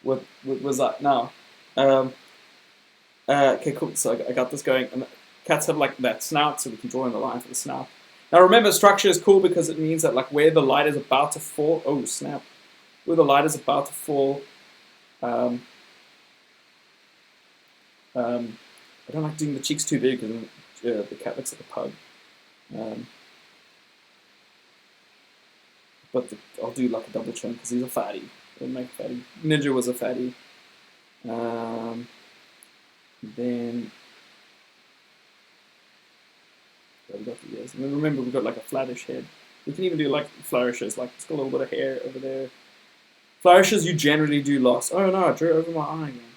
with that now. Okay, cool. So I got this going, and cats have like that snout, so we can draw in the line for the snout. Now remember, structure is cool because it means that like where the light is about to fall. Oh snap! Where the light is about to fall. I don't like doing the cheeks too big because the cat looks like a pug. But I'll do like a double chin because he's a fatty. It'll make a fatty. Ninja was a fatty. Then we got the ears. And then remember, we've got like a flattish head. We can even do like flourishes, like it's got a little bit of hair over there. Flourishes you generally do last. Oh no, I drew it over my eye again.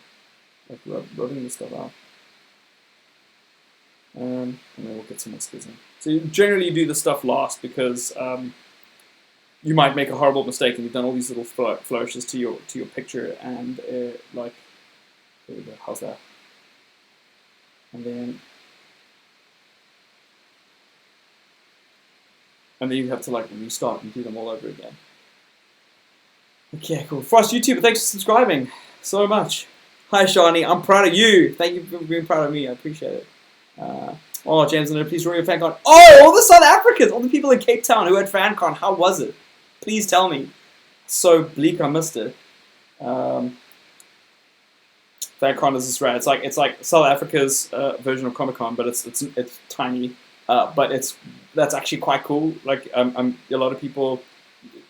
Like rubbing this stuff out. And then we'll get some more skizzy. So you generally do the stuff last because you might make a horrible mistake and you've done all these little flourishes to your picture, and like, there we go. How's that? And then you have to like restart and do them all over again. Okay, cool. Frost YouTuber, thanks for subscribing so much. Hi, Shani. I'm proud of you. Thank you for being proud of me. I appreciate it. Oh, James, please roll your FanCon. Oh, all the South Africans, all the people in Cape Town who had FanCon. How was it? Please tell me. So bleak, I missed it. FanCon is just rad. It's like South Africa's version of Comic-Con, but it's tiny. But that's actually quite cool. Like a lot of people,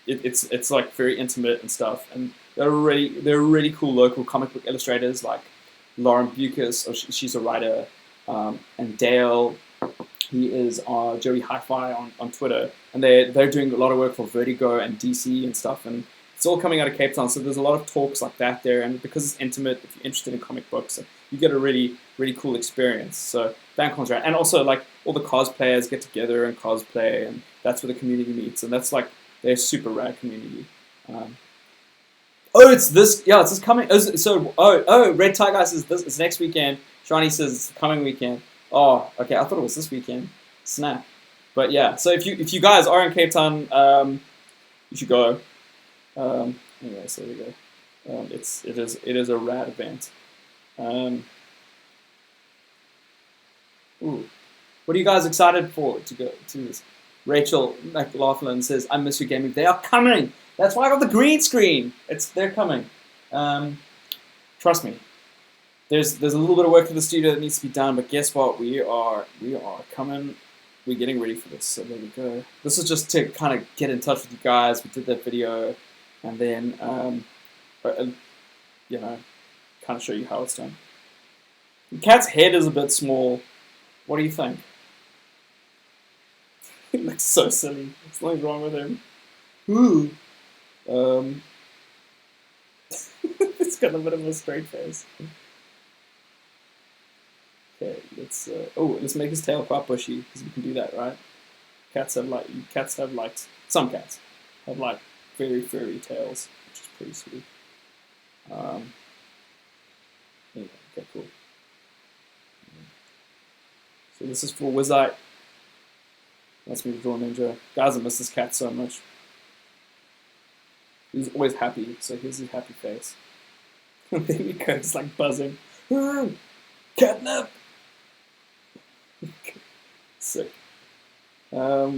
it's like very intimate and stuff, and they're really cool local comic book illustrators like Lauren Bucas, she's a writer, and Dale, he is Joey Hi-Fi on Twitter, and they're doing a lot of work for Vertigo and DC and stuff, and it's all coming out of Cape Town, so there's a lot of talks like that there, and because it's intimate, if you're interested in comic books, you get a really cool experience. So FanCon's right, and also like all the cosplayers get together and cosplay, and that's where the community meets, and that's like they're a super rad community. Oh, it's this coming. Red Tiger says it's next weekend. Shani says it's the coming weekend. Oh, okay. I thought it was this weekend. Snap. But yeah, so if you guys are in Cape Town, you should go. Anyway, so there we go. It is a rad event. Ooh, what are you guys excited for to go to this? Rachel McLaughlin says, "I miss you gaming." They are coming. That's why I got the green screen. They're coming. Trust me. There's a little bit of work for the studio that needs to be done, but guess what? We are coming. We're getting ready for this. So there we go. This is just to kind of get in touch with you guys. We did that video, and then you know, kind of show you how it's done. The cat's head is a bit small. What do you think? He looks so silly. There's nothing wrong with him. Ooh. It's got a bit of a straight face. Okay, let's make his tail quite bushy, because we can do that, right? Some cats have like very furry tails, which is pretty sweet. Anyway, okay, cool. So this is for Wizite. That's me to draw Ninja. Guys, I miss this cat so much. He's always happy, so here's his happy face. And there we go, just like buzzing. Catnip! Sick. What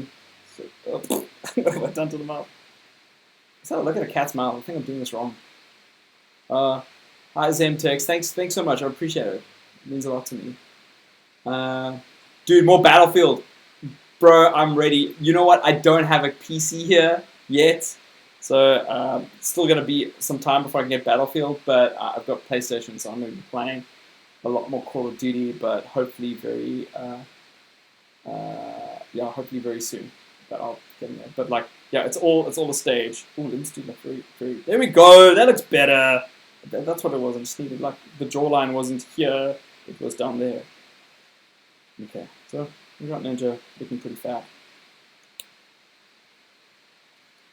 have I done to the mouth? Let's have a look at a cat's mouth. I think I'm doing this wrong. Hi, Zemtex. Thanks so much. I appreciate it. It means a lot to me. Dude, more Battlefield. Bro, I'm ready. You know what? I don't have a PC here yet. So, still going to be some time before I can get Battlefield. But I've got PlayStation, so I'm going to be playing a lot more Call of Duty. But hopefully hopefully very soon. But I'll get in there. But like, yeah, it's all a stage. Ooh, let's do that very. There we go. That looks better. That's what it was. I just needed, like, the jawline wasn't here. It was down there. Okay, so we got Ninja looking pretty fat.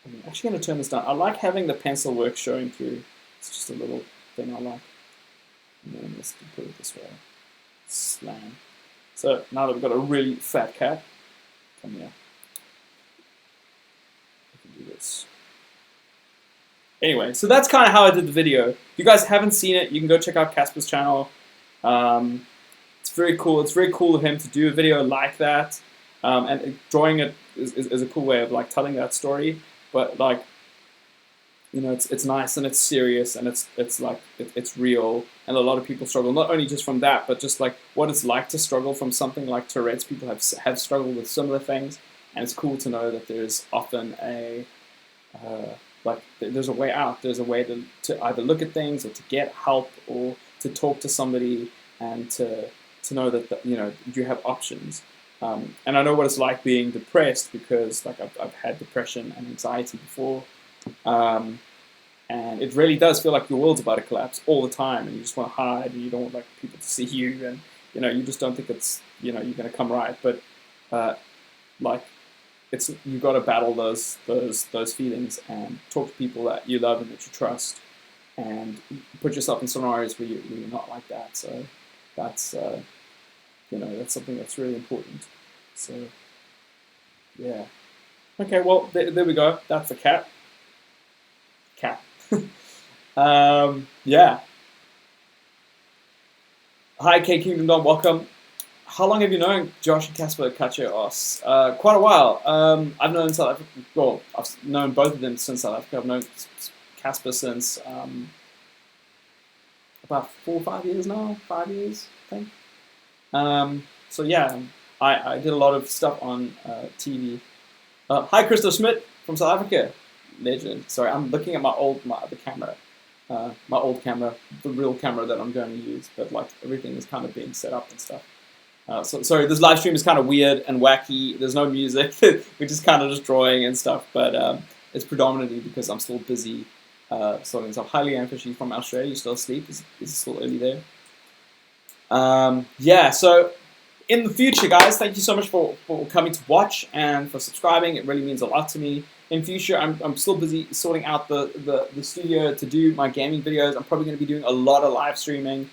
I'm actually going to turn this down. I like having the pencil work showing through. It's just a little thing I like. And then let's put it this way. Slam. So now that we've got a really fat cat, come here. I can do this. Anyway, so that's kind of how I did the video. If you guys haven't seen it, you can go check out Casper's channel. It's very cool. It's very cool of him to do a video like that. And drawing it is a cool way of like telling that story. But like, you know, it's nice and it's serious and it's real. And a lot of people struggle, not only just from that, but just like what it's like to struggle from something like Tourette's. People have struggled with similar things, and it's cool to know that there's often there's a way out. There's a way to either look at things or to get help or to talk to somebody and to know that you have options. And I know what it's like being depressed because like I've had depression and anxiety before. And it really does feel like your world's about to collapse all the time, and you just want to hide, and you don't want like people to see you, and you just don't think it's, you're going to come right. But like, you've got to battle those feelings and talk to people that you love and that you trust, and put yourself in scenarios where you're not like that. So that's that's something that's really important. So yeah. Okay, well there we go. That's the cat. Yeah. Hi, K Kingdom Dom, welcome. How long have you known Josh and Casper Kacheos? Quite a while. I've known South Africa. Well, I've known both of them since South Africa. I've known Casper since about 4 or 5 years now. 5 years, I think. So yeah, I did a lot of stuff on TV. Hi, Christoph Schmidt from South Africa. Legend. Sorry, I'm looking at my other camera. My old camera, the real camera that I'm going to use, but like everything is kind of being set up and stuff. So sorry, this live stream is kind of weird and wacky. There's no music. We're just kind of just drawing and stuff, but it's predominantly because I'm still busy sorting stuff. Hi, Leanne Fishy from Australia. You still asleep? Is it still early there? Yeah, so in the future, guys, thank you so much for coming to watch and for subscribing. It really means a lot to me. In future, I'm still busy sorting out the studio to do my gaming videos. I'm probably going to be doing a lot of live streaming.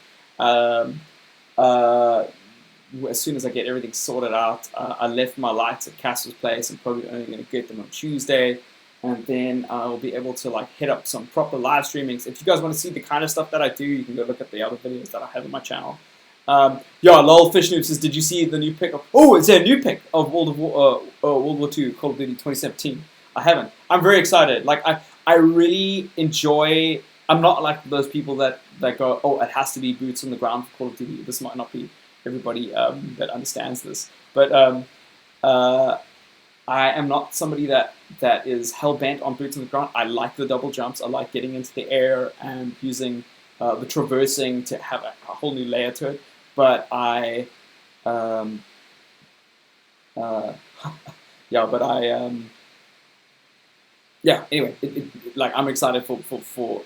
As soon as I get everything sorted out, I left my lights at Casper's place. I'm probably only going to get them on Tuesday, and then I'll be able to like hit up some proper live streamings. If you guys want to see the kind of stuff that I do, you can go look at the other videos that I have on my channel. Yeah, lol, Fish Noob says, did you see the new pick of... Oh, it's a new pick of World War II, Call of Duty 2017. I haven't. I'm very excited. Like, I really enjoy... I'm not like those people that go, oh, it has to be boots on the ground for Call of Duty. This might not be everybody that understands this. But I am not somebody that is hell-bent on boots on the ground. I like the double jumps. I like getting into the air and using the traversing to have a whole new layer to it. But yeah, anyway, like I'm excited for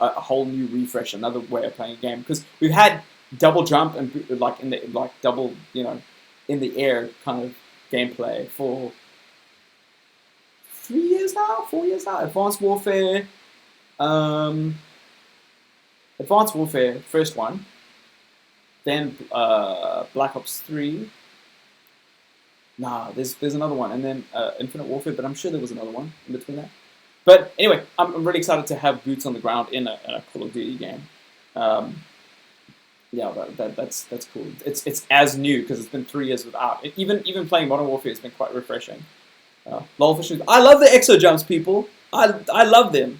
a whole new refresh, another way of playing a game, because we've had double jump and like double in the air kind of gameplay for 3 years now, 4 years now. Advanced Warfare, first one, then Black Ops 3. Nah, there's another one, and then Infinite Warfare, but I'm sure there was another one in between that. But anyway, I'm really excited to have boots on the ground in a Call of Duty game. Yeah, that's cool. It's as new because it's been 3 years without. Even playing Modern Warfare has been quite refreshing. Lolfish, I love the exo jumps, people. I love them.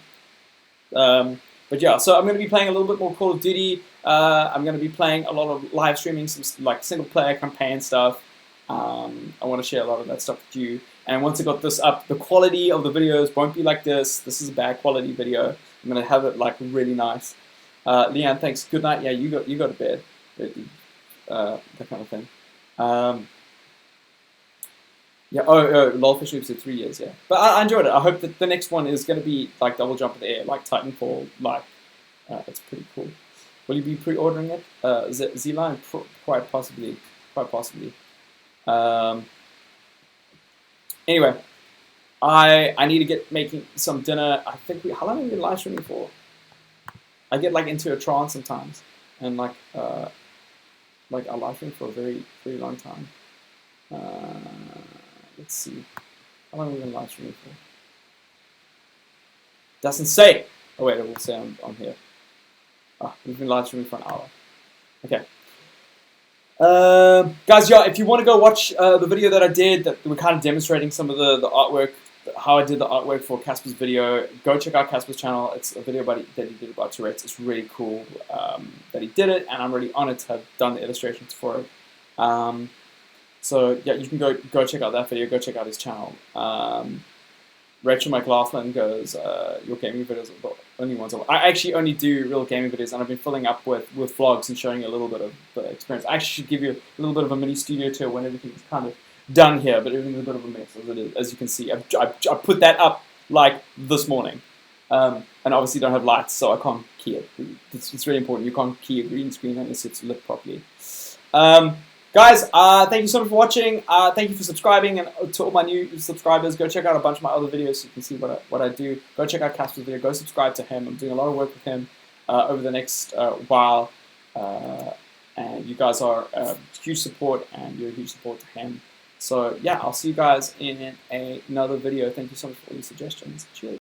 But yeah, so I'm going to be playing a little bit more Call of Duty. I'm going to be playing a lot of live streaming, some like single player campaign stuff. I want to share a lot of that stuff with you. And once I got this up, the quality of the videos won't be like this. This is a bad quality video. I'm going to have it like really nice. Leanne, thanks. Good night. Yeah, you go to bed. That kind of thing. Yeah. Oh, Lolfish Loops said 3 years. Yeah, but I enjoyed it. I hope that the next one is going to be like double jump in the air, like Titanfall. Like, it's pretty cool. Will you be pre-ordering it? Z-Line, quite possibly. Anyway, I need to get making some dinner. I think how long have we been live streaming for? I get like into a trance sometimes, and I live stream for a very, very long time. Let's see, how long have we been live streaming for? Doesn't say. Oh wait, it will say on here. We've been live streaming for an hour. Okay. Guys, yeah, if you want to go watch the video that I did, that we're kind of demonstrating some of the artwork, how I did the artwork for Casper's video, go check out Casper's channel. It's a video that he did about Tourette's. It's really cool that he did it, and I'm really honored to have done the illustrations for it. So yeah, you can go check out that video. Go check out his channel. Rachel McLaughlin goes, your gaming videos are the only ones. I actually only do real gaming videos, and I've been filling up with vlogs and showing you a little bit of the experience. I actually should give you a little bit of a mini studio tour when everything's kind of done here, but everything's a bit of a mess as it is. As you can see, I put that up like this morning, and obviously don't have lights, so I can't key it. It's really important. You can't key a green screen unless it's lit properly. Guys, thank you so much for watching. Thank you for subscribing, and to all my new subscribers, go check out a bunch of my other videos so you can see what I do. Go check out Casper's video. Go subscribe to him. I'm doing a lot of work with him over the next while, and you guys are huge support, and you're a huge support to him. So yeah, I'll see you guys in another video. Thank you so much for all your suggestions. Cheers.